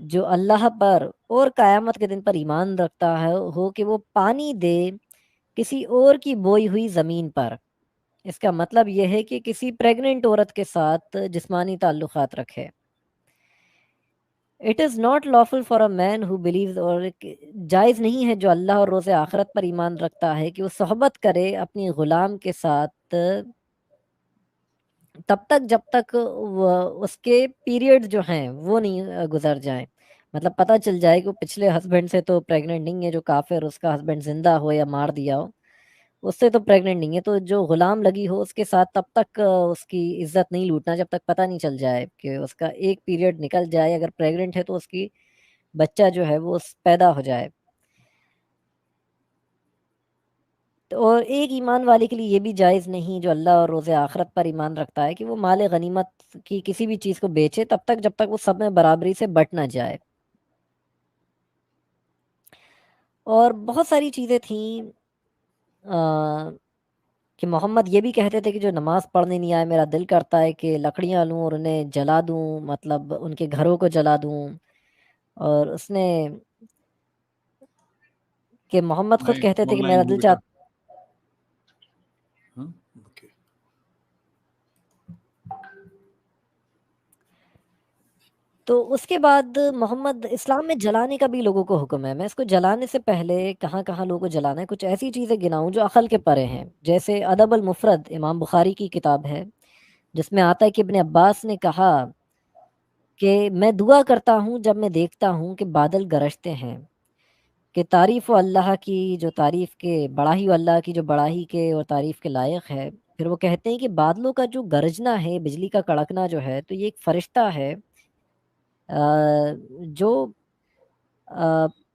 جو اللہ پر اور قیامت کے دن پر ایمان رکھتا ہے ہو کہ وہ پانی دے کسی اور کی بوئی ہوئی زمین پر. اس کا مطلب یہ ہے کہ کسی پریگننٹ عورت کے ساتھ جسمانی تعلقات رکھے. It is not lawful for a man who believes, اور جائز نہیں ہے جو اللہ اور روز آخرت پر ایمان رکھتا ہے کہ وہ صحبت کرے اپنی غلام کے ساتھ تب تک جب تک اس کے پیریڈ جو ہیں وہ نہیں گزر جائیں. مطلب پتہ چل جائے کہ وہ پچھلے ہسبینڈ سے تو پریگننٹ نہیں ہے، جو کافر اس کا ہسبینڈ زندہ ہو یا مار دیا ہو اس سے تو پریگننٹ نہیں ہے، تو جو غلام لگی ہو اس کے ساتھ تب تک اس کی عزت نہیں لوٹنا جب تک پتہ نہیں چل جائے کہ اس کا ایک پیریڈ نکل جائے. اگر پریگننٹ ہے تو اس کی بچہ جو ہے وہ پیدا ہو جائے. اور ایک ایمان والے کے لیے یہ بھی جائز نہیں جو اللہ اور روز آخرت پر ایمان رکھتا ہے کہ وہ مال غنیمت کی کسی بھی چیز کو بیچے تب تک جب تک وہ سب میں برابری سے بٹ نہ جائے. اور بہت ساری چیزیں تھیں کہ محمد یہ بھی کہتے تھے کہ جو نماز پڑھنے نہیں آئے میرا دل کرتا ہے کہ لکڑیاں لوں اور انہیں جلا دوں، مطلب ان کے گھروں کو جلا دوں. اور اس نے کہ محمد خود میں کہتے تھے آن کہ لائن میرا ہوں دل بیٹا. چاہتا. ہاں اوکے. تو اس کے بعد محمد اسلام میں جلانے کا بھی لوگوں کو حکم ہے. میں اس کو جلانے سے پہلے کہاں کہاں لوگوں کو جلانا ہے کچھ ایسی چیزیں گناؤں جو عقل کے پرے ہیں. جیسے ادب المفرد امام بخاری کی کتاب ہے جس میں آتا ہے کہ ابن عباس نے کہا کہ میں دعا کرتا ہوں جب میں دیکھتا ہوں کہ بادل گرجتے ہیں کہ تعریف و اللہ کی جو تعریف کے بڑائی و اللہ کی جو بڑائی کے اور تعریف کے لائق ہے. پھر وہ کہتے ہیں کہ بادلوں کا جو گرجنا ہے بجلی کا کڑکنا جو ہے تو یہ ایک فرشتہ ہے جو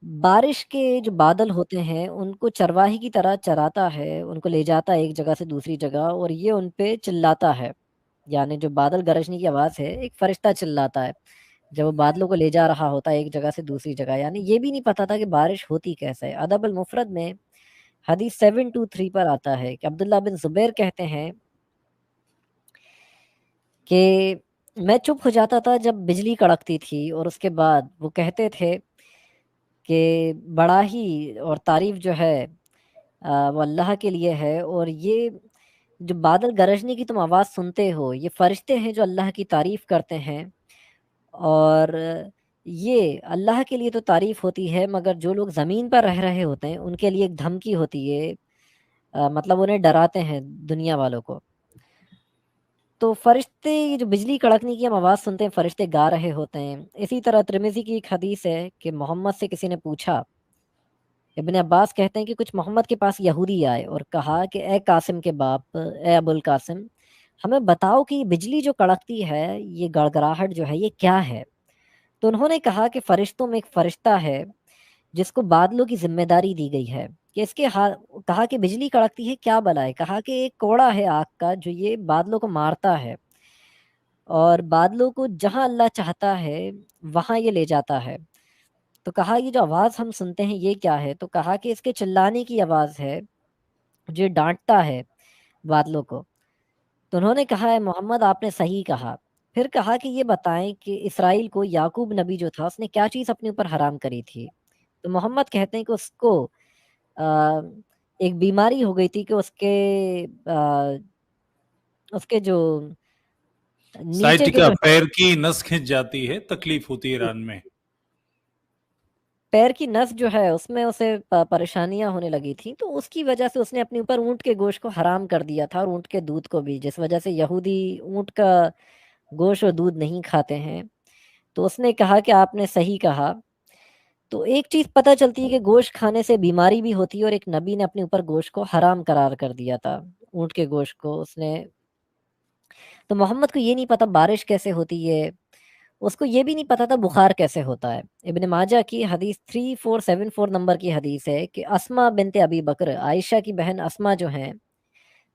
بارش کے جو بادل ہوتے ہیں ان کو چرواہی کی طرح چراتا ہے، ان کو لے جاتا ہے ایک جگہ سے دوسری جگہ اور یہ ان پہ چلاتا ہے. یعنی جو بادل گرجنے کی آواز ہے ایک فرشتہ چلاتا ہے جب وہ بادلوں کو لے جا رہا ہوتا ہے ایک جگہ سے دوسری جگہ. یعنی یہ بھی نہیں پتا تھا کہ بارش ہوتی کیسے ہے. ادب المفرد میں حدیث 723 پر آتا ہے کہ عبداللہ بن زبیر کہتے ہیں کہ میں چپ ہو جاتا تھا جب بجلی کڑکتی تھی اور اس کے بعد وہ کہتے تھے کہ بڑا ہی اور تعریف جو ہے وہ اللہ کے لیے ہے، اور یہ جو بادل گرجنے کی تم آواز سنتے ہو یہ فرشتے ہیں جو اللہ کی تعریف کرتے ہیں. اور یہ اللہ کے لیے تو تعریف ہوتی ہے مگر جو لوگ زمین پر رہ رہے ہوتے ہیں ان کے لیے ایک دھمکی ہوتی ہے، مطلب انہیں ڈراتے ہیں دنیا والوں کو. تو فرشتے یہ جو بجلی کڑکنے کی ہم آواز سنتے ہیں فرشتے گا رہے ہوتے ہیں. اسی طرح ترمذی کی ایک حدیث ہے کہ محمد سے کسی نے پوچھا، ابن عباس کہتے ہیں کہ کچھ محمد کے پاس یہودی آئے اور کہا کہ اے قاسم کے باپ، اے ابو القاسم، ہمیں بتاؤ کہ یہ بجلی جو کڑکتی ہے یہ گڑگڑاہٹ جو ہے یہ کیا ہے. تو انہوں نے کہا کہ فرشتوں میں ایک فرشتہ ہے جس کو بادلوں کی ذمہ داری دی گئی ہے کہ اس کے کہا کہ بجلی کڑکتی ہے کیا بلا ہے. کہا کہ ایک کوڑا ہے آگ کا جو یہ بادلوں کو مارتا ہے اور بادلوں کو جہاں اللہ چاہتا ہے وہاں یہ لے جاتا ہے. تو کہا یہ جو آواز ہم سنتے ہیں یہ کیا ہے. تو کہا کہ اس کے چلانے کی آواز ہے جو ڈانٹتا ہے بادلوں کو. تو انہوں نے کہا ہے محمد آپ نے صحیح کہا. پھر کہا کہ یہ بتائیں کہ اسرائیل کو یعقوب نبی جو تھا اس نے کیا چیز اپنے اوپر حرام کری تھی. تو محمد کہتے ہیں کہ اس کو ایک بیماری ہو گئی تھی کہ اس کے جو نیچے کے سائٹکا جو پیر کی نس کھنچ جاتی ہے، تکلیف ہوتی ہے ایران میں. پیر کی نس جو ہے اس میں اسے پریشانیاں ہونے لگی تھیں تو اس کی وجہ سے اس نے اپنے اوپر اونٹ کے گوشت کو حرام کر دیا تھا اور اونٹ کے دودھ کو بھی، جس وجہ سے یہودی اونٹ کا گوشت اور دودھ نہیں کھاتے ہیں. تو اس نے کہا کہ آپ نے صحیح کہا. تو ایک چیز پتہ چلتی ہے کہ گوشت کھانے سے بیماری بھی ہوتی ہے اور ایک نبی نے اپنے اوپر گوشت کو حرام قرار کر دیا تھا، اونٹ کے گوشت کو اس نے. تو محمد کو یہ نہیں پتا بارش کیسے ہوتی ہے، اس کو یہ بھی نہیں پتا تھا بخار کیسے ہوتا ہے. ابن ماجہ کی حدیث 3474 نمبر کی حدیث ہے کہ اسما بنت ابی بکر، عائشہ کی بہن اسما جو ہیں،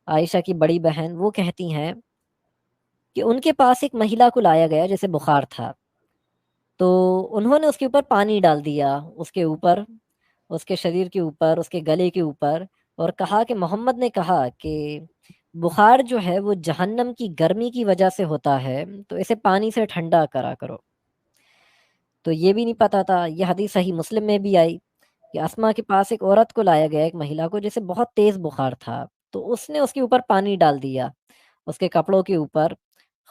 عائشہ کی بڑی بہن، وہ کہتی ہیں کہ ان کے پاس ایک مہیلا کو لایا گیا جسے بخار تھا. تو انہوں نے اس کے اوپر پانی ڈال دیا، اس کے اوپر، اس کے شریر کے اوپر، اس کے گلے کے اوپر، اور کہا کہ محمد نے کہا کہ بخار جو ہے وہ جہنم کی گرمی کی وجہ سے ہوتا ہے، تو اسے پانی سے ٹھنڈا کرا کرو۔ تو یہ بھی نہیں پتا تھا۔ یہ حدیث صحیح مسلم میں بھی آئی کہ اسما کے پاس ایک عورت کو لایا گیا، ایک مہیلا کو، جسے بہت تیز بخار تھا، تو اس نے اس کے اوپر پانی ڈال دیا، اس کے کپڑوں کے اوپر،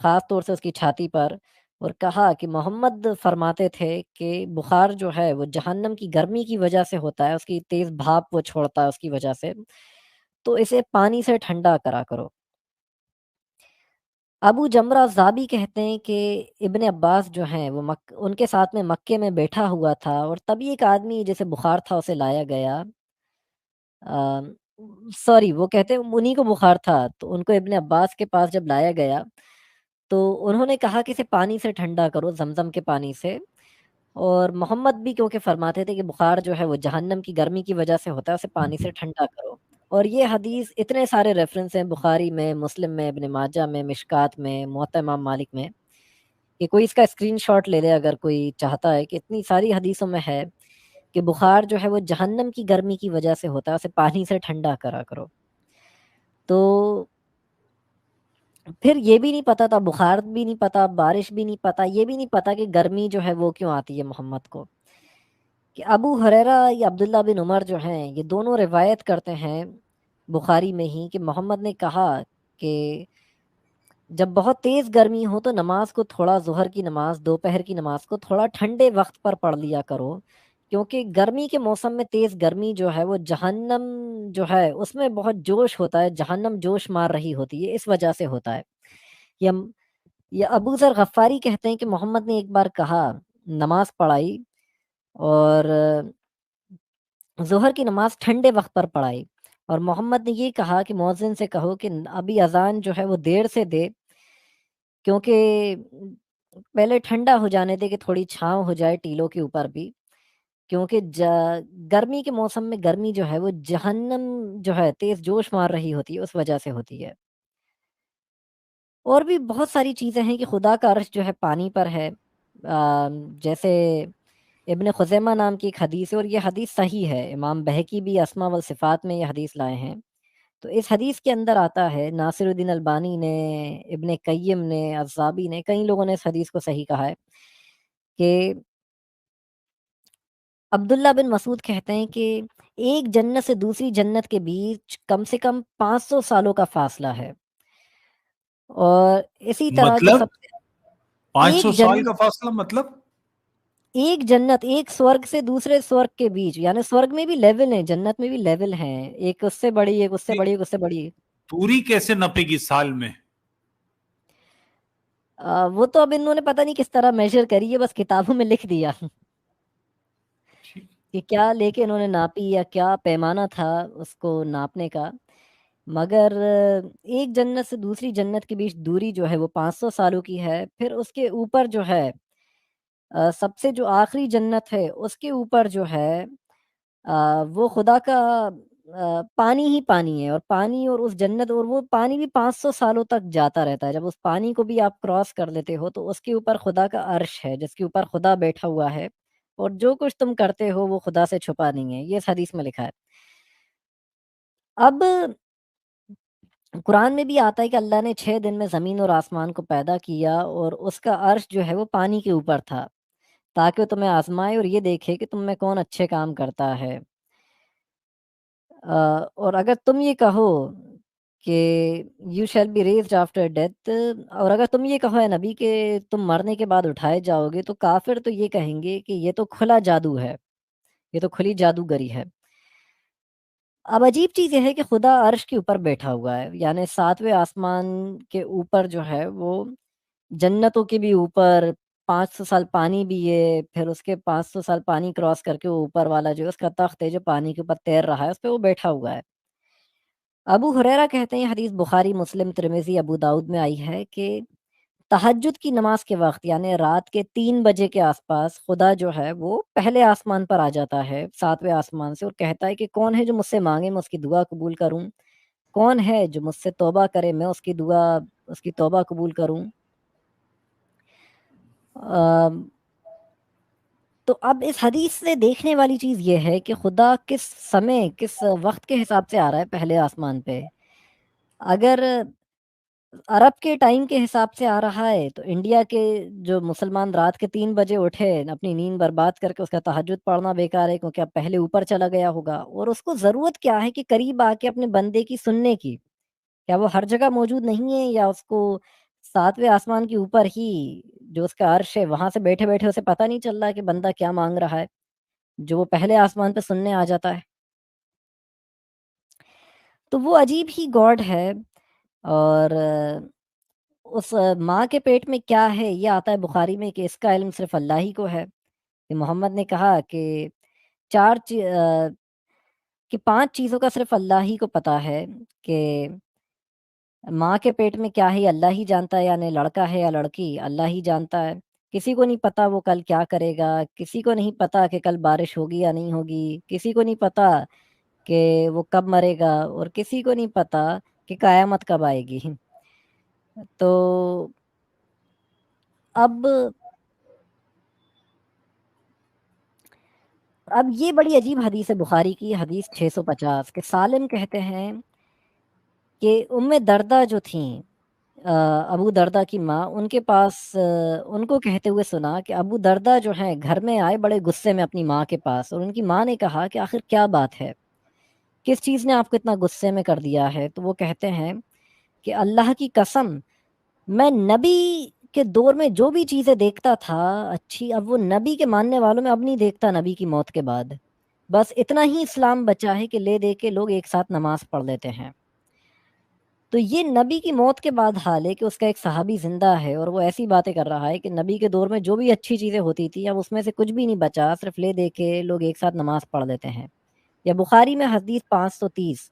خاص طور سے اس کی چھاتی پر، اور کہا کہ محمد فرماتے تھے کہ بخار جو ہے وہ جہنم کی گرمی کی وجہ سے ہوتا ہے، اس کی تیز بھاپ وہ چھوڑتا ہے اس کی وجہ سے، تو اسے پانی سے ٹھنڈا کرا کرو۔ ابو جمرہ زابی کہتے ہیں کہ ابن عباس جو ہیں وہ ان کے ساتھ میں مکے میں بیٹھا ہوا تھا، اور تبھی ایک آدمی جیسے بخار تھا اسے لایا گیا، سوری وہ کہتے ہیں انہی کو بخار تھا، تو ان کو ابن عباس کے پاس جب لایا گیا تو انہوں نے کہا کہ اسے پانی سے ٹھنڈا کرو، زمزم کے پانی سے۔ اور محمد بھی کیونکہ فرماتے تھے کہ بخار جو ہے وہ جہنم کی گرمی کی وجہ سے ہوتا ہے، اسے پانی سے ٹھنڈا کرو۔ اور یہ حدیث اتنے سارے ریفرنس ہیں، بخاری میں، مسلم میں، ابن ماجہ میں، مشکات میں، موطا امام مالک میں، کہ کوئی اس کا اسکرین شاٹ لے لے اگر کوئی چاہتا ہے، کہ اتنی ساری حدیثوں میں ہے کہ بخار جو ہے وہ جہنم کی گرمی کی وجہ سے ہوتا ہے، اسے پانی سے ٹھنڈا کرا کرو۔ تو پھر یہ بھی نہیں پتا تھا، بخار بھی نہیں پتا، بارش بھی نہیں پتا، یہ بھی نہیں پتا کہ گرمی جو ہے وہ کیوں آتی ہے محمد کو۔ کہ ابو ہریرہ یا عبداللہ بن عمر جو ہیں یہ دونوں روایت کرتے ہیں بخاری میں ہی کہ محمد نے کہا کہ جب بہت تیز گرمی ہو تو نماز کو تھوڑا، ظہر کی نماز، دوپہر کی نماز کو تھوڑا ٹھنڈے وقت پر پڑھ لیا کرو، کیونکہ گرمی کے موسم میں تیز گرمی جو ہے وہ جہنم جو ہے اس میں بہت جوش ہوتا ہے، جہنم جوش مار رہی ہوتی ہے، اس وجہ سے ہوتا ہے۔ یا ابو ذر غفاری کہتے ہیں کہ محمد نے ایک بار کہا، نماز پڑھائی، اور ظہر کی نماز ٹھنڈے وقت پر پڑھائی، اور محمد نے یہ کہا کہ مؤذن سے کہو کہ ابھی اذان جو ہے وہ دیر سے دے، کیونکہ پہلے ٹھنڈا ہو جانے دے کہ تھوڑی چھاؤں ہو جائے ٹیلوں کے اوپر بھی، کیونکہ گرمی کے موسم میں گرمی جو ہے وہ جہنم جو ہے تیز جوش مار رہی ہوتی ہے، اس وجہ سے ہوتی ہے۔ اور بھی بہت ساری چیزیں ہیں کہ خدا کا عرش جو ہے پانی پر ہے، جیسے ابن خزیمہ نام کی ایک حدیث ہے، اور یہ حدیث صحیح ہے، امام بہقی بھی اسماء والصفات میں یہ حدیث لائے ہیں۔ تو اس حدیث کے اندر آتا ہے، ناصر الدین البانی نے، ابن قیم نے، الزابی نے، کئی لوگوں نے اس حدیث کو صحیح کہا ہے کہ عبداللہ بن مسعود کہتے ہیں کہ ایک جنت سے دوسری جنت کے بیچ کم سے کم 500 سالوں کا فاصلہ ہے، اور اسی طرح جو مطلب سب پانچ ایک سو سال جنت کا فاصلہ مطلب؟ ایک جنت، ایک سورگ سے دوسرے سورگ کے بیچ، یعنی سورگ میں بھی لیول ہیں، جنت میں بھی لیول ہیں، ایک اس سے بڑی، ایک اس سے بڑی، ایک اس سے بڑی۔ دوری کیسے نپے گی سال میں؟ وہ تو اب انہوں نے پتہ نہیں کس طرح میجر کری ہے، بس کتابوں میں لکھ دیا کہ کیا لے کے انہوں نے ناپی یا کیا پیمانہ تھا اس کو ناپنے کا، مگر ایک جنت سے دوسری جنت کے بیچ دوری جو ہے وہ 500 سالوں کی ہے۔ پھر اس کے اوپر جو ہے سب سے جو آخری جنت ہے اس کے اوپر جو ہے وہ خدا کا پانی ہی پانی ہے، اور پانی اور اس جنت، اور وہ پانی بھی 500 سالوں تک جاتا رہتا ہے۔ جب اس پانی کو بھی آپ کراس کر لیتے ہو تو اس کے اوپر خدا کا عرش ہے جس کے اوپر خدا بیٹھا ہوا ہے، اور جو کچھ تم کرتے ہو وہ خدا سے چھپا نہیں ہے، یہ اس حدیث میں لکھا ہے۔ اب قرآن میں بھی آتا ہے کہ اللہ نے 6 دن میں زمین اور آسمان کو پیدا کیا، اور اس کا عرش جو ہے وہ پانی کے اوپر تھا، تاکہ وہ تمہیں آزمائے اور یہ دیکھے کہ تم میں کون اچھے کام کرتا ہے۔ اور اگر تم یہ کہو کہ you shall be raised after death, اور اگر تم یہ کہو اے نبی کہ تم مرنے کے بعد اٹھائے جاؤ گے، تو کافر تو یہ کہیں گے کہ یہ تو کھلا جادو ہے، یہ تو کھلی جادوگری ہے۔ اب عجیب چیز یہ ہے کہ خدا عرش کے اوپر بیٹھا ہوا ہے، یعنی 7ویں آسمان کے اوپر جو ہے وہ جنتوں کے بھی اوپر 500 سال پانی بھی ہے، پھر اس کے 500 سال پانی کراس کر کے وہ اوپر والا جو اس کا تخت ہے جو پانی کے اوپر تیر رہا ہے، اس پہ وہ بیٹھا ہوا ہے۔ ابو ہریرہ کہتے ہیں، حدیث بخاری، مسلم، ترمذی، ابو داؤد میں آئی ہے کہ تہجد کی نماز کے وقت، یعنی رات کے 3 بجے کے آس پاس، خدا جو ہے وہ پہلے آسمان پر آ جاتا ہے، 7ویں آسمان سے، اور کہتا ہے کہ کون ہے جو مجھ سے مانگے میں اس کی دعا قبول کروں، کون ہے جو مجھ سے توبہ کرے میں اس کی دعا، اس کی توبہ قبول کروں۔ تو اب اس حدیث سے دیکھنے والی چیز یہ ہے کہ خدا کس سمے، کس وقت کے حساب سے آ رہا ہے پہلے آسمان پہ۔ اگر عرب کے ٹائم کے حساب سے آ رہا ہے تو انڈیا کے جو مسلمان رات کے 3 بجے اٹھے اپنی نیند برباد کر کے اس کا تہجد پڑھنا بیکار ہے، کیونکہ اب پہلے اوپر چلا گیا ہوگا، اور اس کو ضرورت کیا ہے کہ قریب آ کے اپنے بندے کی سننے کی؟ کیا وہ ہر جگہ موجود نہیں ہے، یا اس کو 7ویں آسمان کے اوپر ہی جو اس کا عرش ہے وہاں سے بیٹھے بیٹھے اسے پتہ نہیں چل رہا کہ بندہ کیا مانگ رہا ہے، جو وہ پہلے آسمان پہ سننے آ جاتا ہے؟ تو وہ عجیب ہی گاڈ ہے. اور اس ماں کے پیٹ میں کیا ہے یہ آتا ہے بخاری میں کہ اس کا علم صرف اللہ ہی کو ہے. کہ محمد نے کہا کہ کہ 5 چیزوں کا صرف اللہ ہی کو پتہ ہے، کہ ماں کے پیٹ میں کیا ہے یہ اللہ ہی جانتا ہے، یعنی لڑکا ہے یا لڑکی اللہ ہی جانتا ہے. کسی کو نہیں پتا وہ کل کیا کرے گا، کسی کو نہیں پتا کہ کل بارش ہوگی یا نہیں ہوگی، کسی کو نہیں پتا کہ وہ کب مرے گا، اور کسی کو نہیں پتا کہ قیامت کب آئے گی. تو اب یہ بڑی عجیب حدیث ہے بخاری کی، حدیث 650، کہ سالم کہتے ہیں کہ ام دردہ جو تھیں، ابو دردہ کی ماں، ان کے پاس ان کو کہتے ہوئے سنا کہ ابو دردہ جو ہیں گھر میں آئے بڑے غصے میں اپنی ماں کے پاس، اور ان کی ماں نے کہا کہ آخر کیا بات ہے، کس چیز نے آپ کو اتنا غصے میں کر دیا ہے؟ تو وہ کہتے ہیں کہ اللہ کی قسم، میں نبی کے دور میں جو بھی چیزیں دیکھتا تھا اچھی، اب وہ نبی کے ماننے والوں میں اب نہیں دیکھتا نبی کی موت کے بعد. بس اتنا ہی اسلام بچا ہے کہ لے دے کے لوگ ایک ساتھ نماز پڑھ لیتے ہیں. تو یہ نبی کی موت کے بعد حال ہے کہ اس کا ایک صحابی زندہ ہے اور وہ ایسی باتیں کر رہا ہے کہ نبی کے دور میں جو بھی اچھی چیزیں ہوتی تھیں اب اس میں سے کچھ بھی نہیں بچا، صرف لے دے کے لوگ ایک ساتھ نماز پڑھ لیتے ہیں. یا بخاری میں حدیث 530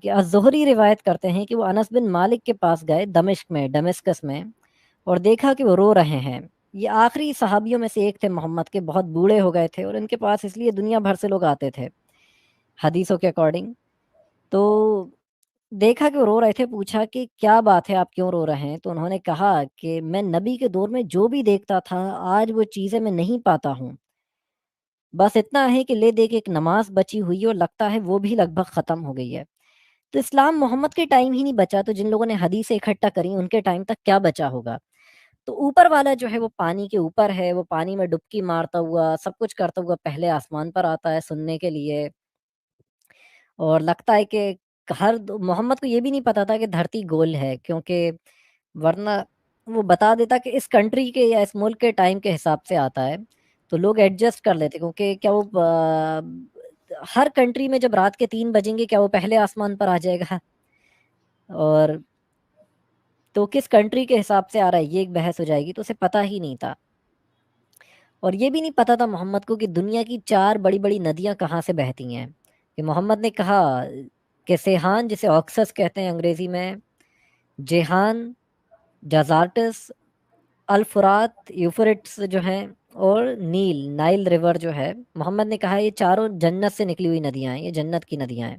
کہ الزہری روایت کرتے ہیں کہ وہ انس بن مالک کے پاس گئے ڈمسکس میں، اور دیکھا کہ وہ رو رہے ہیں. یہ آخری صحابیوں میں سے ایک تھے محمد کے، بہت بوڑھے ہو گئے تھے، اور ان کے پاس اس لیے دنیا بھر سے لوگ آتے تھے حدیثوں کے اکارڈنگ. تو دیکھا کہ وہ رو رہے تھے، پوچھا کہ کیا بات ہے، آپ کیوں رو رہے ہیں؟ تو انہوں نے کہا کہ میں نبی کے دور میں جو بھی دیکھتا تھا آج وہ چیزیں میں نہیں پاتا ہوں، بس اتنا ہے کہ لے دے کے ایک نماز بچی ہوئی ہے اور لگتا ہے وہ بھی لگ بھگ ختم ہو گئی ہے. تو اسلام محمد کے ٹائم ہی نہیں بچا، تو جن لوگوں نے حدیثیں اکٹھا کری ان کے ٹائم تک کیا بچا ہوگا؟ تو اوپر والا جو ہے وہ پانی کے اوپر ہے، وہ پانی میں ڈبکی مارتا ہوا سب کچھ کرتا ہوا پہلے آسمان پر آتا ہے سننے کے لیے. اور لگتا ہے کہ محمد کو یہ بھی نہیں پتا تھا کہ دھرتی گول ہے، کیونکہ ورنہ وہ بتا دیتا کہ اس کنٹری کے یا اس ملک کے ٹائم کے حساب سے آتا ہے تو لوگ ایڈجسٹ کر لیتے، کیونکہ کیا وہ ہر کنٹری میں جب رات کے 3 بجیں گے کیا وہ پہلے آسمان پر آ جائے گا؟ اور تو کس کنٹری کے حساب سے آ رہا ہے یہ ایک بحث ہو جائے گی. تو اسے پتہ ہی نہیں تھا، اور یہ بھی نہیں پتا تھا محمد کو کہ دنیا کی 4 بڑی بڑی ندیاں کہاں سے بہتی ہیں. کہ محمد نے کہا کہ سیحان، جسے آکسس کہتے ہیں انگریزی میں، جیحان، جازارٹس، الفرات، یوفرٹس جو ہیں، اور نائل ریور جو ہے، محمد نے کہا یہ چاروں جنت سے نکلی ہوئی ندیاں ہیں، یہ جنت کی ندیاں ہیں.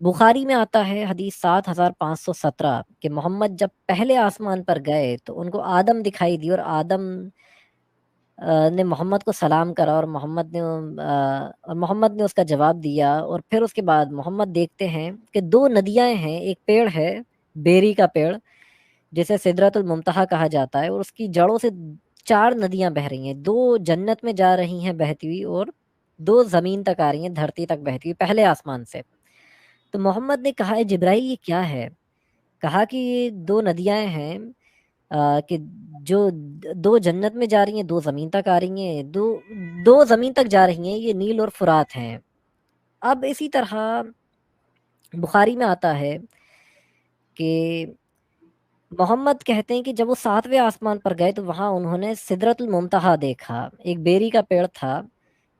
بخاری میں آتا ہے حدیث 7517 کہ محمد جب پہلے آسمان پر گئے تو ان کو آدم دکھائی دی، اور آدم نے محمد کو سلام کرا، اور محمد نے اس کا جواب دیا. اور پھر اس کے بعد محمد دیکھتے ہیں کہ 2 ندیاں ہیں، ایک پیڑ ہے بیری کا پیڑ جسے سدرۃ المنتہا کہا جاتا ہے، اور اس کی جڑوں سے 4 ندیاں بہہ رہی ہیں، 2 جنت میں جا رہی ہیں بہتی ہوئی، اور 2 زمین تک آ رہی ہیں، دھرتی تک بہتی ہوئی پہلے آسمان سے. تو محمد نے کہا، جبرائیل یہ کیا ہے؟ کہا کہ یہ 2 ندیاں ہیں کہ جو 2 جنت میں جا رہی ہیں، 2 زمین تک آ رہی ہیں، 2 زمین تک جا رہی ہیں، یہ نیل اور فرات ہیں. اب اسی طرح بخاری میں آتا ہے کہ محمد کہتے ہیں کہ جب وہ 7ویں آسمان پر گئے تو وہاں انہوں نے سدرۃ المنتہا دیکھا، ایک بیری کا پیڑ تھا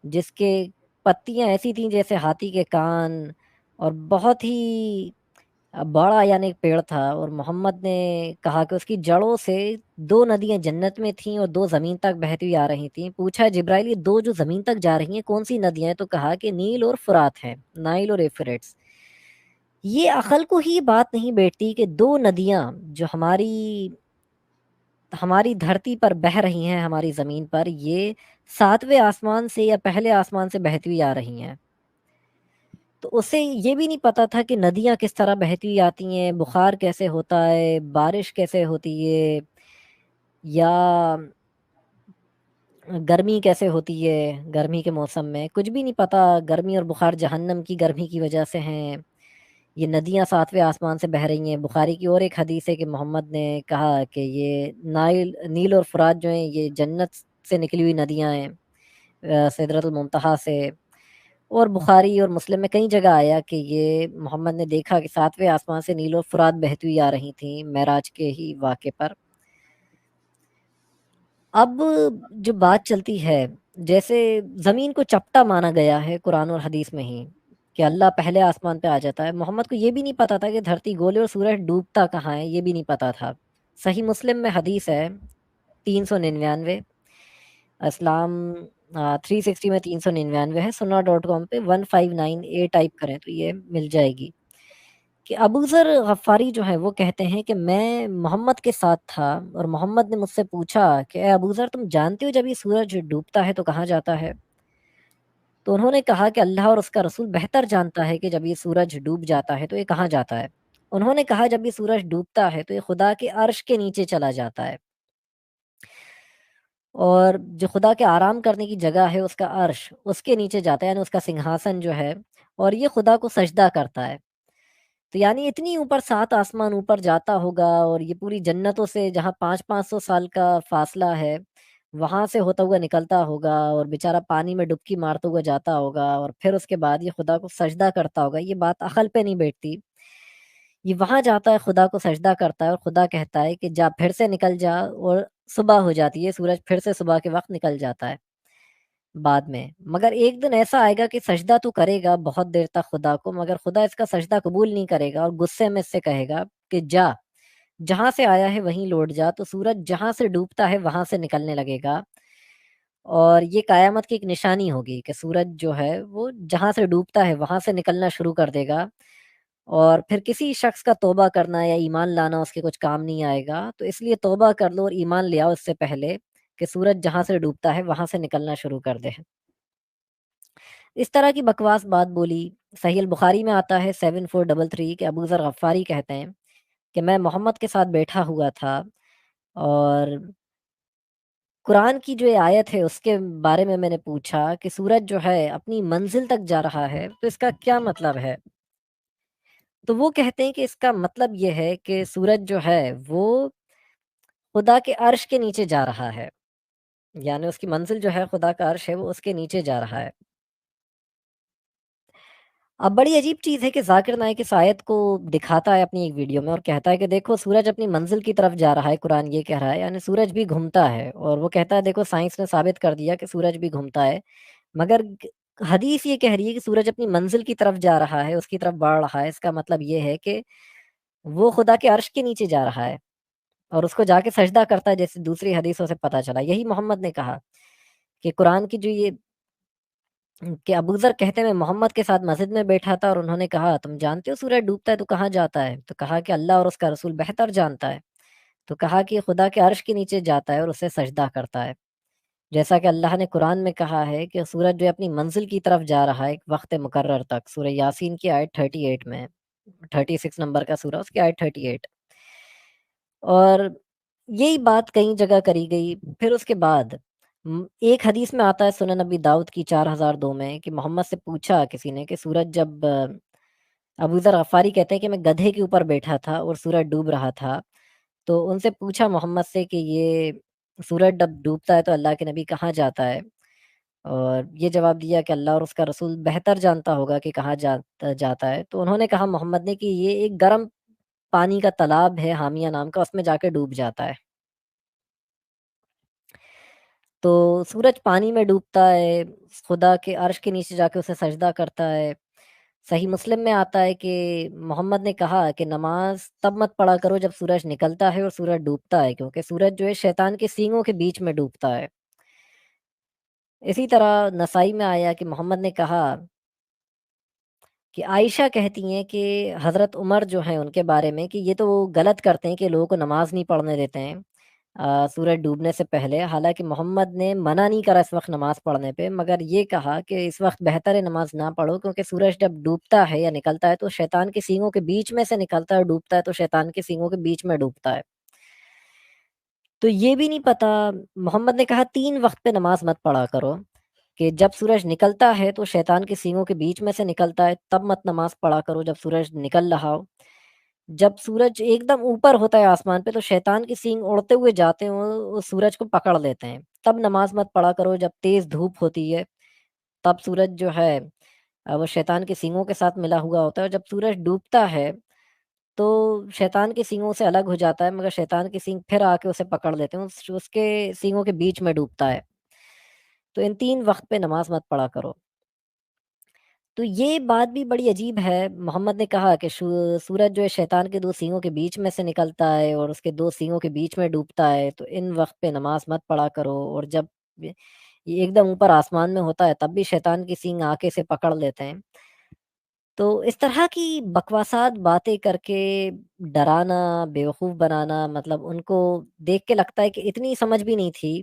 جس کے پتیاں ایسی تھیں جیسے ہاتھی کے کان، اور بہت ہی بڑا یعنی ایک پیڑ تھا. اور محمد نے کہا کہ اس کی جڑوں سے 2 ندیاں جنت میں تھیں اور 2 زمین تک بہتی ہوئی آ رہی تھیں. پوچھا جبرائیل یہ 2 جو زمین تک جا رہی ہیں کون سی ندیاں ہیں؟ تو کہا کہ نیل اور فرات ہیں، نائل اور ایفریٹس. یہ عقل کو ہی بات نہیں بیٹھتی کہ 2 ندیاں جو ہماری دھرتی پر بہہ رہی ہیں، ہماری زمین پر، یہ 7ویں آسمان سے یا پہلے آسمان سے بہتی ہوئی آ رہی ہیں. تو اسے یہ بھی نہیں پتا تھا کہ ندیاں کس طرح بہتی ہوئی آتی ہیں، بخار کیسے ہوتا ہے، بارش کیسے ہوتی ہے، یا گرمی کیسے ہوتی ہے گرمی کے موسم میں، کچھ بھی نہیں پتا۔ گرمی اور بخار جہنم کی گرمی کی وجہ سے ہیں، یہ ندیاں ساتویں آسمان سے بہہ رہی ہیں۔ بخاری کی اور ایک حدیث ہے کہ محمد نے کہا کہ یہ نیل اور فرات جو ہیں یہ جنت سے نکلی ہوئی ندیاں ہیں، سدرۃ المنتہا سے۔ اور بخاری اور مسلم میں کئی جگہ آیا کہ یہ محمد نے دیکھا کہ ساتویں آسمان سے نیل اور فرات بہتی ہوئی آ رہی تھیں معراج کے ہی واقعے پر۔ اب جو بات چلتی ہے، جیسے زمین کو چپٹا مانا گیا ہے قرآن اور حدیث میں ہی کہ اللہ پہلے آسمان پہ آ جاتا ہے، محمد کو یہ بھی نہیں پتا تھا کہ دھرتی گول ہے اور سورج ڈوبتا کہاں ہے، یہ بھی نہیں پتا تھا۔ صحیح مسلم میں حدیث ہے 399، اسلام 360 میں 399 ہے، sunnah.com پہ 1598 ٹائپ کریں تو یہ مل جائے گی کہ ابو ذر غفاری جو ہے وہ کہتے ہیں کہ میں محمد کے ساتھ تھا اور محمد نے مجھ سے پوچھا کہ اے ابو ذر، تم جانتے ہو جب یہ سورج ڈوبتا ہے تو کہاں جاتا ہے؟ تو انہوں نے کہا کہ اللہ اور اس کا رسول بہتر جانتا ہے کہ جب یہ سورج ڈوب جاتا ہے تو یہ کہاں جاتا ہے۔ انہوں نے کہا جب یہ سورج ڈوبتا ہے تو یہ خدا کے عرش کے نیچے چلا جاتا ہے، اور جو خدا کے آرام کرنے کی جگہ ہے اس کا عرش اس کے نیچے جاتا ہے، یعنی اس کا سنگھاسن جو ہے، اور یہ خدا کو سجدہ کرتا ہے۔ تو یعنی اتنی اوپر 7 آسمان اوپر جاتا ہوگا، اور یہ پوری جنتوں سے جہاں 500 سال کا فاصلہ ہے وہاں سے ہوتا ہوا نکلتا ہوگا، اور بیچارہ پانی میں ڈبکی مارتا ہوا جاتا ہوگا، اور پھر اس کے بعد یہ خدا کو سجدہ کرتا ہوگا۔ یہ بات عقل پہ نہیں بیٹھتی۔ یہ وہاں جاتا ہے، خدا کو سجدہ کرتا ہے، اور خدا کہتا ہے کہ جا پھر سے نکل جا، اور صبح ہو جاتی ہے، سورج پھر سے صبح کے وقت نکل جاتا ہے بعد میں۔ مگر ایک دن ایسا آئے گا کہ سجدہ تو کرے گا بہت دیر تک خدا کو، مگر خدا اس کا سجدہ قبول نہیں کرے گا، اور غصے میں اس سے کہے گا کہ جا، جہاں سے آیا ہے وہیں لوٹ جا۔ تو سورج جہاں سے ڈوبتا ہے وہاں سے نکلنے لگے گا، اور یہ قیامت کی ایک نشانی ہوگی کہ سورج جو ہے وہ جہاں سے ڈوبتا ہے وہاں سے نکلنا شروع کر دے گا، اور پھر کسی شخص کا توبہ کرنا یا ایمان لانا اس کے کچھ کام نہیں آئے گا۔ تو اس لیے توبہ کر لو اور ایمان لے آؤ اس سے پہلے کہ سورج جہاں سے ڈوبتا ہے وہاں سے نکلنا شروع کر دے۔ اس طرح کی بکواس بات بولی۔ صحیح البخاری میں آتا ہے 7433 کہ ابو ذر غفاری کہتے ہیں کہ میں محمد کے ساتھ بیٹھا ہوا تھا، اور قرآن کی جو یہ آیت ہے اس کے بارے میں نے پوچھا کہ سورج جو ہے اپنی منزل تک جا رہا ہے تو اس کا کیا مطلب ہے؟ تو وہ کہتے ہیں کہ اس کا مطلب یہ ہے کہ سورج جو ہے وہ خدا کے عرش کے نیچے جا رہا ہے، یعنی اس کی منزل جو ہے خدا کا عرش ہے وہ اس کے نیچے جا رہا ہے۔ اب بڑی عجیب چیز ہے کہ ذاکر نائک اس آیت کو دکھاتا ہے اپنی ایک ویڈیو میں، اور کہتا ہے کہ دیکھو سورج اپنی منزل کی طرف جا رہا ہے، قرآن یہ کہہ رہا ہے، یعنی سورج بھی گھومتا ہے، اور وہ کہتا ہے دیکھو سائنس نے ثابت کر دیا کہ سورج بھی گھومتا ہے، مگر حدیث یہ کہہ رہی ہے کہ سورج اپنی منزل کی طرف جا رہا ہے، اس کی طرف بڑھ رہا ہے۔ اس کا مطلب یہ ہے کہ وہ خدا کے عرش کے نیچے جا رہا ہے اور اس کو جا کے سجدہ کرتا ہے، جیسے دوسری حدیثوں سے پتہ چلا۔ یہی محمد نے کہا کہ قرآن کی جو یہ کہ ابو ذر کہتے ہیں میں محمد کے ساتھ مسجد میں بیٹھا تھا، اور انہوں نے کہا تم جانتے ہو سورج ڈوبتا ہے تو کہاں جاتا ہے؟ تو کہا کہ اللہ اور اس کا رسول بہتر جانتا ہے۔ تو کہا کہ یہ خدا کے عرش کے نیچے جاتا ہے اور اسے سجدہ کرتا ہے، جیسا کہ اللہ نے قرآن میں کہا ہے کہ سورج جو اپنی منزل کی طرف جا رہا ہے ایک وقت مقرر تک، سورہ یاسین کی آیت 38 میں، 36 نمبر کا سورہ، اس کی آیت 38۔ اور یہی بات کئی جگہ کری گئی۔ پھر اس کے بعد ایک حدیث میں آتا ہے سنن نبی داؤد کی 4002 میں کہ محمد سے پوچھا کسی نے کہ سورج جب ابو ذر غفاری کہتے ہیں کہ میں گدھے کے اوپر بیٹھا تھا اور سورج ڈوب رہا تھا، تو ان سے پوچھا محمد سے کہ یہ سورج جب ڈوبتا ہے تو اللہ کے نبی کہاں جاتا ہے؟ اور یہ جواب دیا کہ اللہ اور اس کا رسول بہتر جانتا ہوگا کہ کہاں جاتا ہے۔ تو انہوں نے کہا محمد نے کہ یہ ایک گرم پانی کا تالاب ہے حامیہ نام کا، اس میں جا کے ڈوب جاتا ہے۔ تو سورج پانی میں ڈوبتا ہے، خدا کے عرش کے نیچے جا کے اسے سجدہ کرتا ہے۔ صحیح مسلم میں آتا ہے کہ محمد نے کہا کہ نماز تب مت پڑھا کرو جب سورج نکلتا ہے اور سورج ڈوبتا ہے، کیونکہ سورج جو ہے شیطان کے سینگوں کے بیچ میں ڈوبتا ہے۔ اسی طرح نسائی میں آیا کہ محمد نے کہا کہ عائشہ کہتی ہیں کہ حضرت عمر جو ہیں ان کے بارے میں کہ یہ تو وہ غلط کرتے ہیں کہ لوگوں کو نماز نہیں پڑھنے دیتے ہیں، سورج ڈوبنے سے پہلے، حالانکہ محمد نے منع نہیں کرا اس وقت نماز پڑھنے پہ، مگر یہ کہا کہ اس وقت بہتر ہے نماز نہ پڑھو، کیونکہ سورج جب ڈوبتا ہے یا نکلتا ہے تو شیطان کی سینگوں کے بیچ میں سے نکلتا ہے، ڈوبتا ہے تو شیطان کی سینگوں کے بیچ میں ڈوبتا ہے۔ تو یہ بھی نہیں پتا، محمد نے کہا 3 وقت پہ نماز مت پڑھا کرو، کہ جب سورج نکلتا ہے تو شیطان کی سینگوں کے بیچ میں سے نکلتا ہے، تب مت نماز پڑھا کرو جب سورج نکل رہا ہو۔ جب سورج ایک دم اوپر ہوتا ہے آسمان پہ تو شیطان کی سینگ اڑتے ہوئے جاتے ہیں، وہ سورج کو پکڑ لیتے ہیں، تب نماز مت پڑھا کرو۔ جب تیز دھوپ ہوتی ہے تب سورج جو ہے وہ شیطان کی سینگوں کے ساتھ ملا ہوا ہوتا ہے، اور جب سورج ڈوبتا ہے تو شیطان کی سینگوں سے الگ ہو جاتا ہے، مگر شیطان کی سینگ پھر آ کے اسے پکڑ لیتے ہیں، اس کے سینگوں کے بیچ میں ڈوبتا ہے۔ تو ان 3 وقت پہ نماز مت پڑھا کرو۔ تو یہ بات بھی بڑی عجیب ہے، محمد نے کہا کہ سورج جو ہے شیطان کے 2 سینگوں کے بیچ میں سے نکلتا ہے اور اس کے 2 سینگوں کے بیچ میں ڈوبتا ہے، تو ان وقت پہ نماز مت پڑھا کرو، اور جب یہ ایک دم اوپر آسمان میں ہوتا ہے تب بھی شیطان کی سینگ آ کے اسے پکڑ لیتے ہیں۔ تو اس طرح کی بکواسات باتیں کر کے ڈرانا، بیوقوف بنانا، مطلب ان کو دیکھ کے لگتا ہے کہ اتنی سمجھ بھی نہیں تھی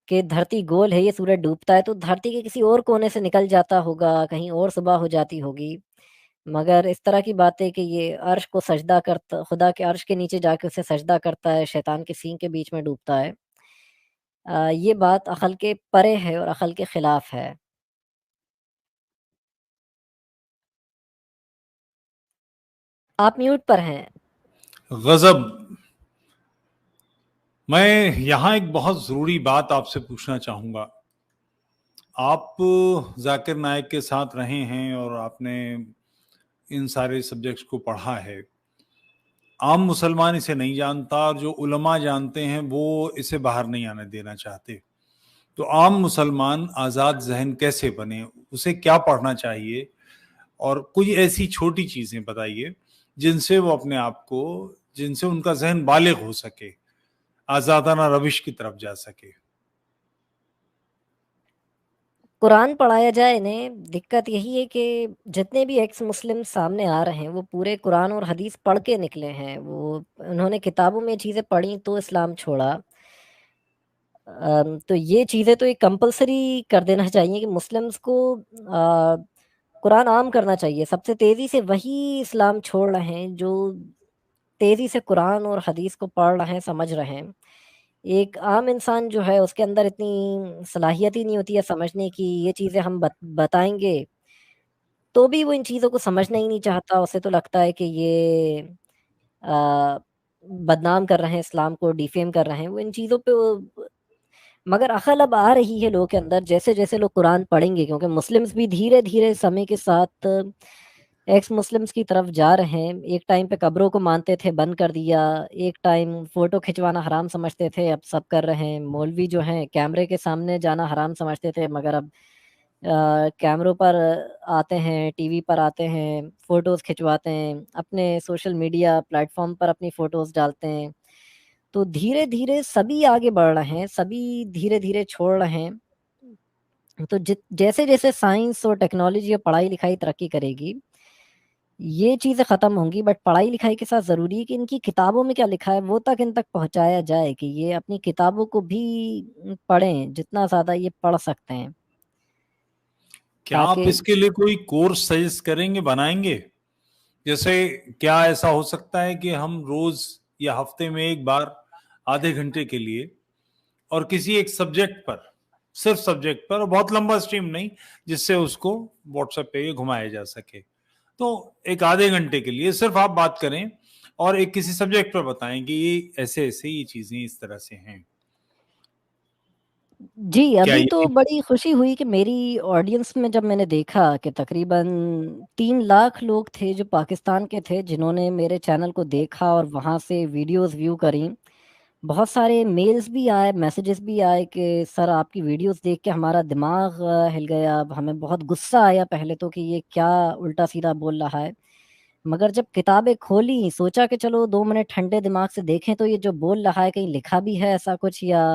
کہ دھرتی گول ہے، یہ سورج ڈوبتا ہے تو دھرتی کے کسی اور کونے سے نکل جاتا ہوگا، کہیں اور صبح ہو جاتی ہوگی، مگر اس طرح کی باتیں کہ یہ عرش کو سجدہ کرتا، خدا کے عرش کے نیچے جا کے اسے سجدہ کرتا ہے، شیطان کی سینگ کے بیچ میں ڈوبتا ہے، یہ بات عقل کے پرے ہے اور عقل کے خلاف ہے۔ آپ میوٹ پر ہیں۔ غضب، میں یہاں ایک بہت ضروری بات آپ سے پوچھنا چاہوں گا۔ آپ ذاکر نائک کے ساتھ رہے ہیں اور آپ نے ان سارے سبجیکٹس کو پڑھا ہے۔ عام مسلمان اسے نہیں جانتا، اور جو علماء جانتے ہیں وہ اسے باہر نہیں آنے دینا چاہتے۔ تو عام مسلمان آزاد ذہن کیسے بنے، اسے کیا پڑھنا چاہیے، اور کوئی ایسی چھوٹی چیزیں بتائیے جن سے وہ اپنے آپ کو، جن سے ان کا ذہن بالغ ہو سکے، آزادانہ روش کی طرف جا سکے۔ قرآن پڑھایا جائے انہیں۔ دقت یہی ہے کہ جتنے بھی ایکس مسلم سامنے آ رہے ہیں وہ پورے قرآن اور حدیث پڑھ کے نکلے ہیں، انہوں نے کتابوں میں چیزیں پڑھی تو اسلام چھوڑا۔ تو یہ چیزیں تو ایک کمپلسری کر دینا چاہیے کہ مسلمز کو قرآن عام کرنا چاہیے۔ سب سے تیزی سے وہی اسلام چھوڑ رہے ہیں جو تیزی سے قرآن اور حدیث کو پڑھ رہے ہیں، سمجھ رہے ہیں۔ ایک عام انسان جو ہے اس کے اندر اتنی صلاحیت ہی نہیں ہوتی ہے سمجھنے کی، یہ چیزیں ہم بتائیں گے تو بھی وہ ان چیزوں کو سمجھنا ہی نہیں چاہتا، اسے تو لگتا ہے کہ یہ بدنام کر رہے ہیں اسلام کو، ڈیفیم کر رہے ہیں، وہ ان چیزوں پہ مگر عقل اب آ رہی ہے لوگوں کے اندر جیسے جیسے لوگ قرآن پڑھیں گے، کیونکہ مسلمز بھی دھیرے دھیرے سمے کے ساتھ ایکس مسلمز کی طرف جا رہے ہیں۔ ایک ٹائم پہ قبروں کو مانتے تھے، بند کر دیا، ایک ٹائم فوٹو کھنچوانا حرام سمجھتے تھے، اب سب کر رہے ہیں۔ مولوی جو ہیں کیمرے کے سامنے جانا حرام سمجھتے تھے، مگر اب کیمروں پر آتے ہیں، ٹی وی پر آتے ہیں، فوٹوز کھنچواتے ہیں، اپنے سوشل میڈیا پلیٹ فارم پر اپنی فوٹوز ڈالتے ہیں۔ تو دھیرے دھیرے سبھی آگے بڑھ رہے ہیں، سبھی دھیرے دھیرے چھوڑ رہے ہیں۔ تو جیسے جیسے سائنس اور ٹیکنالوجی اور پڑھائی لکھائی ترقی کرے گی یہ چیزیں ختم ہوں گی، بٹ پڑھائی لکھائی کے ساتھ ضروری ہے کہ ان کی کتابوں میں کیا لکھا ہے وہ تک ان تک پہنچایا جائے، کہ یہ اپنی کتابوں کو بھی پڑھیں جتنا زیادہ یہ پڑھ سکتے ہیں۔ کیا آپ اس کے لیے کوئی کورس سجیسٹ کریں گے، بنائیں گے؟ جیسے کیا ایسا ہو سکتا ہے کہ ہم روز یا ہفتے میں ایک بار آدھے گھنٹے کے لیے اور کسی ایک سبجیکٹ پر، صرف سبجیکٹ پر، اور بہت لمبا سٹریم نہیں جس سے اس کو واٹس ایپ پہ گھمایا جا سکے، تو ایک آدھے گھنٹے کے لیے صرف آپ بات کریں اور ایک کسی سبجیکٹ پر بتائیں کہ یہ ایسے ایسے یہ چیزیں اس طرح سے ہیں؟ جی ابھی تو بڑی خوشی ہوئی کہ میری آڈینس میں جب میں نے دیکھا کہ تقریباً 3 لاکھ لوگ تھے جو پاکستان کے تھے جنہوں نے میرے چینل کو دیکھا اور وہاں سے ویڈیوز ویو کریں۔ بہت سارے میلز بھی آئے، میسیجز بھی آئے کہ سر آپ کی ویڈیوز دیکھ کے ہمارا دماغ ہل گیا، ہمیں بہت غصہ آیا پہلے تو کہ یہ کیا الٹا سیدھا بول رہا ہے، مگر جب کتابیں کھولی سوچا کہ چلو 2 منٹ ٹھنڈے دماغ سے دیکھیں تو یہ جو بول رہا ہے کہیں لکھا بھی ہے ایسا کچھ یا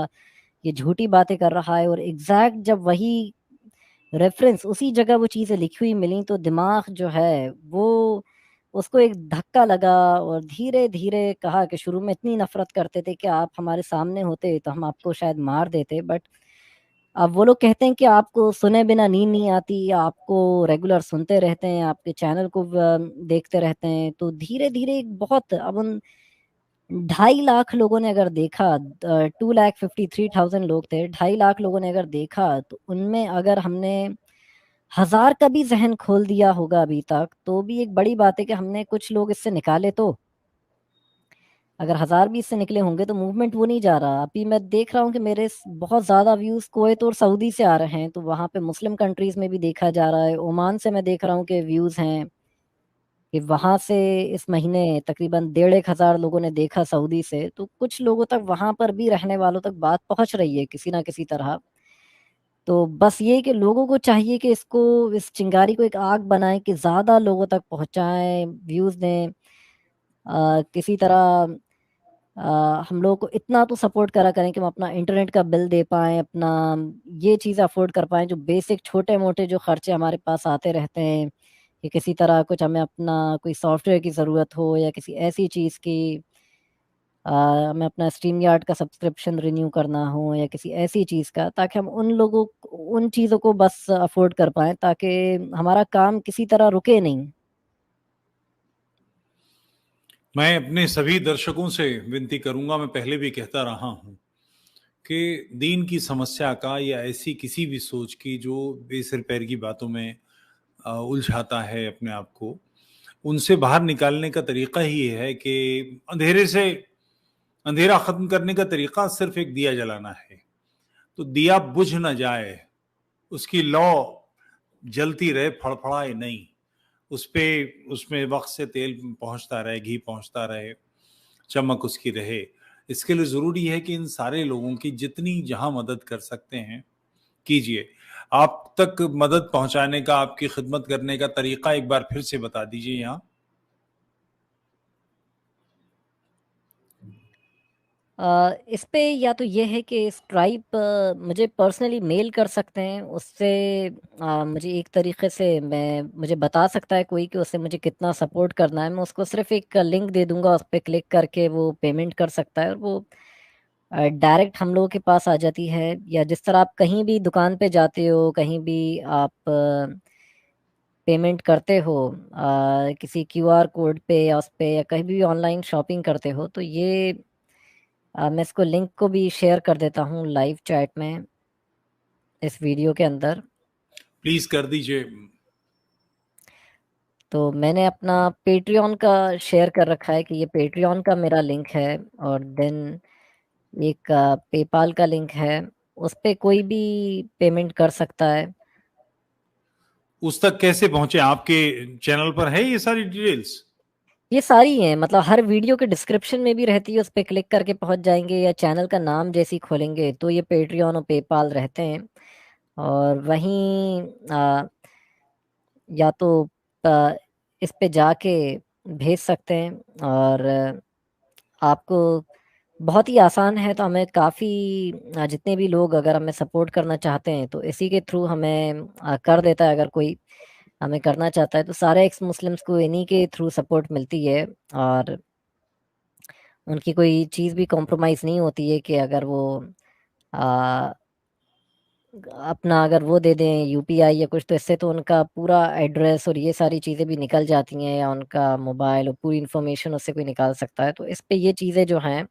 یہ جھوٹی باتیں کر رہا ہے، اور ایگزیکٹ جب وہی ریفرنس اسی جگہ وہ چیزیں لکھی ہوئی ملیں تو دماغ جو ہے وہ اس کو ایک دھکا لگا اور دھیرے دھیرے کہا کہ شروع میں اتنی نفرت کرتے تھے کہ آپ ہمارے سامنے ہوتے تو ہم آپ کو شاید مار دیتے، بٹ اب وہ لوگ کہتے ہیں کہ آپ کو سنے بنا نیند نہیں آتی، آپ کو ریگولر سنتے رہتے ہیں، آپ کے چینل کو دیکھتے رہتے ہیں، تو دھیرے دھیرے ایک بہت اب ان 2.5 لاکھ لوگوں نے اگر دیکھا، 2,53,000 لوگ تھے، 2.5 لاکھ لوگوں نے اگر دیکھا، تو ان میں اگر ہم نے 1000 کا بھی ذہن کھول دیا ہوگا ابھی تک تو بھی ایک بڑی بات ہے کہ ہم نے کچھ لوگ اس سے نکالے. تو اگر 1000 بھی اس سے نکلے ہوں گے تو موومنٹ وہ نہیں جا رہا. ابھی میں دیکھ رہا ہوں کہ میرے بہت زیادہ ویوز کویت اور سعودی سے آ رہے ہیں، تو وہاں پہ مسلم کنٹریز میں بھی دیکھا جا رہا ہے. عمان سے میں دیکھ رہا ہوں کہ ویوز ہیں کہ وہاں سے اس مہینے تقریباً 1,500 لوگوں نے دیکھا سعودی سے. تو کچھ لوگوں تک وہاں پر بھی رہنے والوں تک بات پہنچ رہی ہے کسی نہ کسی طرح. تو بس یہ کہ لوگوں کو چاہیے کہ اس چنگاری کو ایک آگ بنائیں کہ زیادہ لوگوں تک پہنچائیں، ویوز دیں. کسی طرح ہم لوگوں کو اتنا تو سپورٹ کرا کریں کہ ہم اپنا انٹرنیٹ کا بل دے پائیں، اپنا یہ چیزیں افورڈ کر پائیں، جو بیسک چھوٹے موٹے جو خرچے ہمارے پاس آتے رہتے ہیں، کہ کسی طرح کچھ ہمیں اپنا کوئی سافٹ ویئر کی ضرورت ہو یا کسی ایسی چیز کی، ہمیں اپنا اسٹریم یارڈ کا سبسکرپشن رینیو کرنا ہو یا کسی ایسی چیز کا، تاکہ ہم ان چیزوں کو بس افورڈ کر پائیں تاکہ ہمارا کام کسی طرح رکے نہیں. میں اپنے سبھی درشکوں سے ونتی کروں گا، میں پہلے بھی کہتا رہا ہوں کہ دین کی سمسیا کا یا ایسی کسی بھی سوچ کی جو بے سر پیر کی باتوں میں الجھاتا ہے اپنے آپ کو، ان سے باہر نکالنے کا طریقہ ہی ہے کہ اندھیرا ختم کرنے کا طریقہ صرف ایک دیا جلانا ہے. تو دیا بجھ نہ جائے، اس کی لو جلتی رہے، پھڑپھڑائے نہیں، اس میں وقت سے تیل پہنچتا رہے، گھی پہنچتا رہے، چمک اس کی رہے. اس کے لیے ضروری ہے کہ ان سارے لوگوں کی جتنی جہاں مدد کر سکتے ہیں کیجئے. آپ تک مدد پہنچانے کا، آپ کی خدمت کرنے کا طریقہ ایک بار پھر سے بتا دیجئے یہاں. اس پہ یا تو یہ ہے کہ اسٹرائپ مجھے پرسنلی میل کر سکتے ہیں، اس سے مجھے ایک طریقے سے مجھے بتا سکتا ہے کوئی کہ اس سے مجھے کتنا سپورٹ کرنا ہے. میں اس کو صرف ایک لنک دے دوں گا، اس پہ کلک کر کے وہ پیمنٹ کر سکتا ہے اور وہ ڈائریکٹ ہم لوگوں کے پاس آ جاتی ہے. یا جس طرح آپ کہیں بھی دکان پہ جاتے ہو، کہیں بھی آپ پیمنٹ کرتے ہو کسی QR کوڈ پہ یا اس پہ، یا کہیں بھی آن لائن شاپنگ کرتے ہو، تو یہ میں اس کو لنک کو بھی شیئر کر دیتا ہوں لائیو چیٹ میں اس ویڈیو کے اندر. پلیز کر دیجئے. تو میں نے اپنا پیٹریون کا شیئر کر رکھا ہے کہ یہ پیٹریون کا میرا لنک ہے، اور دین ایک پے پال کا لنک ہے، اس پہ کوئی بھی پیمنٹ کر سکتا ہے. اس تک کیسے پہنچے؟ آپ کے چینل پر ہے یہ ساری ڈیٹیلز؟ یہ ساری ہیں، مطلب ہر ویڈیو کے ڈسکرپشن میں بھی رہتی ہے، اس پہ کلک کر کے پہنچ جائیں گے، یا چینل کا نام جیسی کھولیں گے تو یہ پیٹریون اور پے پال رہتے ہیں. اور وہیں یا تو اس پہ جا کے بھیج سکتے ہیں، اور آپ کو بہت ہی آسان ہے. تو ہمیں کافی جتنے بھی لوگ اگر ہمیں سپورٹ کرنا چاہتے ہیں تو اسی کے تھرو ہمیں کر دیتا ہے. اگر کوئی ہمیں کرنا چاہتا ہے تو سارے ایکس مسلمس کو انہی کے تھرو سپورٹ ملتی ہے، اور ان کی کوئی چیز بھی کمپرومائز نہیں ہوتی ہے کہ اگر وہ اپنا اگر وہ دے دیں UPI یا کچھ، تو اس سے تو ان کا پورا ایڈریس اور یہ ساری چیزیں بھی نکل جاتی ہیں، یا ان کا موبائل اور پوری انفارمیشن اس سے کوئی نکال سکتا ہے. تو اس پہ یہ چیزیں جو ہیں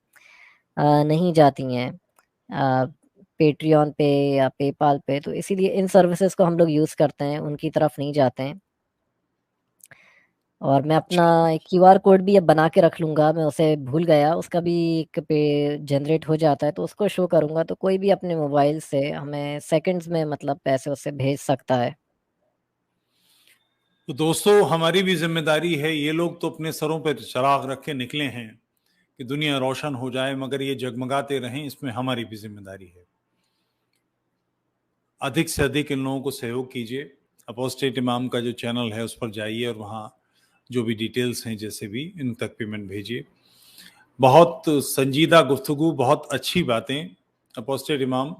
نہیں جاتی ہیں پیٹریون پہ یا پے پال پہ. تو اسی لیے ان سروسز کو ہم لوگ یوز کرتے ہیں، ان کی طرف نہیں جاتے ہیں. اور میں اپنا QR کوڈ بھی اب بنا کے رکھ لوں گا، میں اسے بھول گیا، اس کا بھی ایک پہ جنریٹ ہو جاتا ہے تو اس کو شو کروں گا، تو کوئی بھی اپنے موبائل سے ہمیں سیکنڈز میں مطلب پیسے اس سے بھیج سکتا ہے. تو دوستو، ہماری بھی ذمہ داری ہے. یہ لوگ تو اپنے سروں پہ چراغ رکھ کے نکلے ہیں کہ دنیا روشن ہو جائے، مگر یہ جگمگاتے رہیں، اس میں ہماری بھی ذمہ داری ہے. ادھک سے ادھک ان لوگوں کو سہیوگ کیجیے. اپوسٹیٹ امام کا جو چینل ہے اس پر جائیے اور وہاں جو بھی ڈیٹیلز ہیں جیسے بھی ان تک پیمنٹ بھیجیے. بہت سنجیدہ گفتگو، بہت اچھی باتیں. اپوسٹیٹ امام،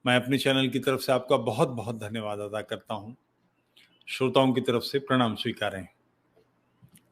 میں اپنے چینل کی طرف سے آپ کا بہت بہت دھنیہ واد ادا کرتا ہوں. شروتاؤں کی طرف سے پرنام سویکاریں.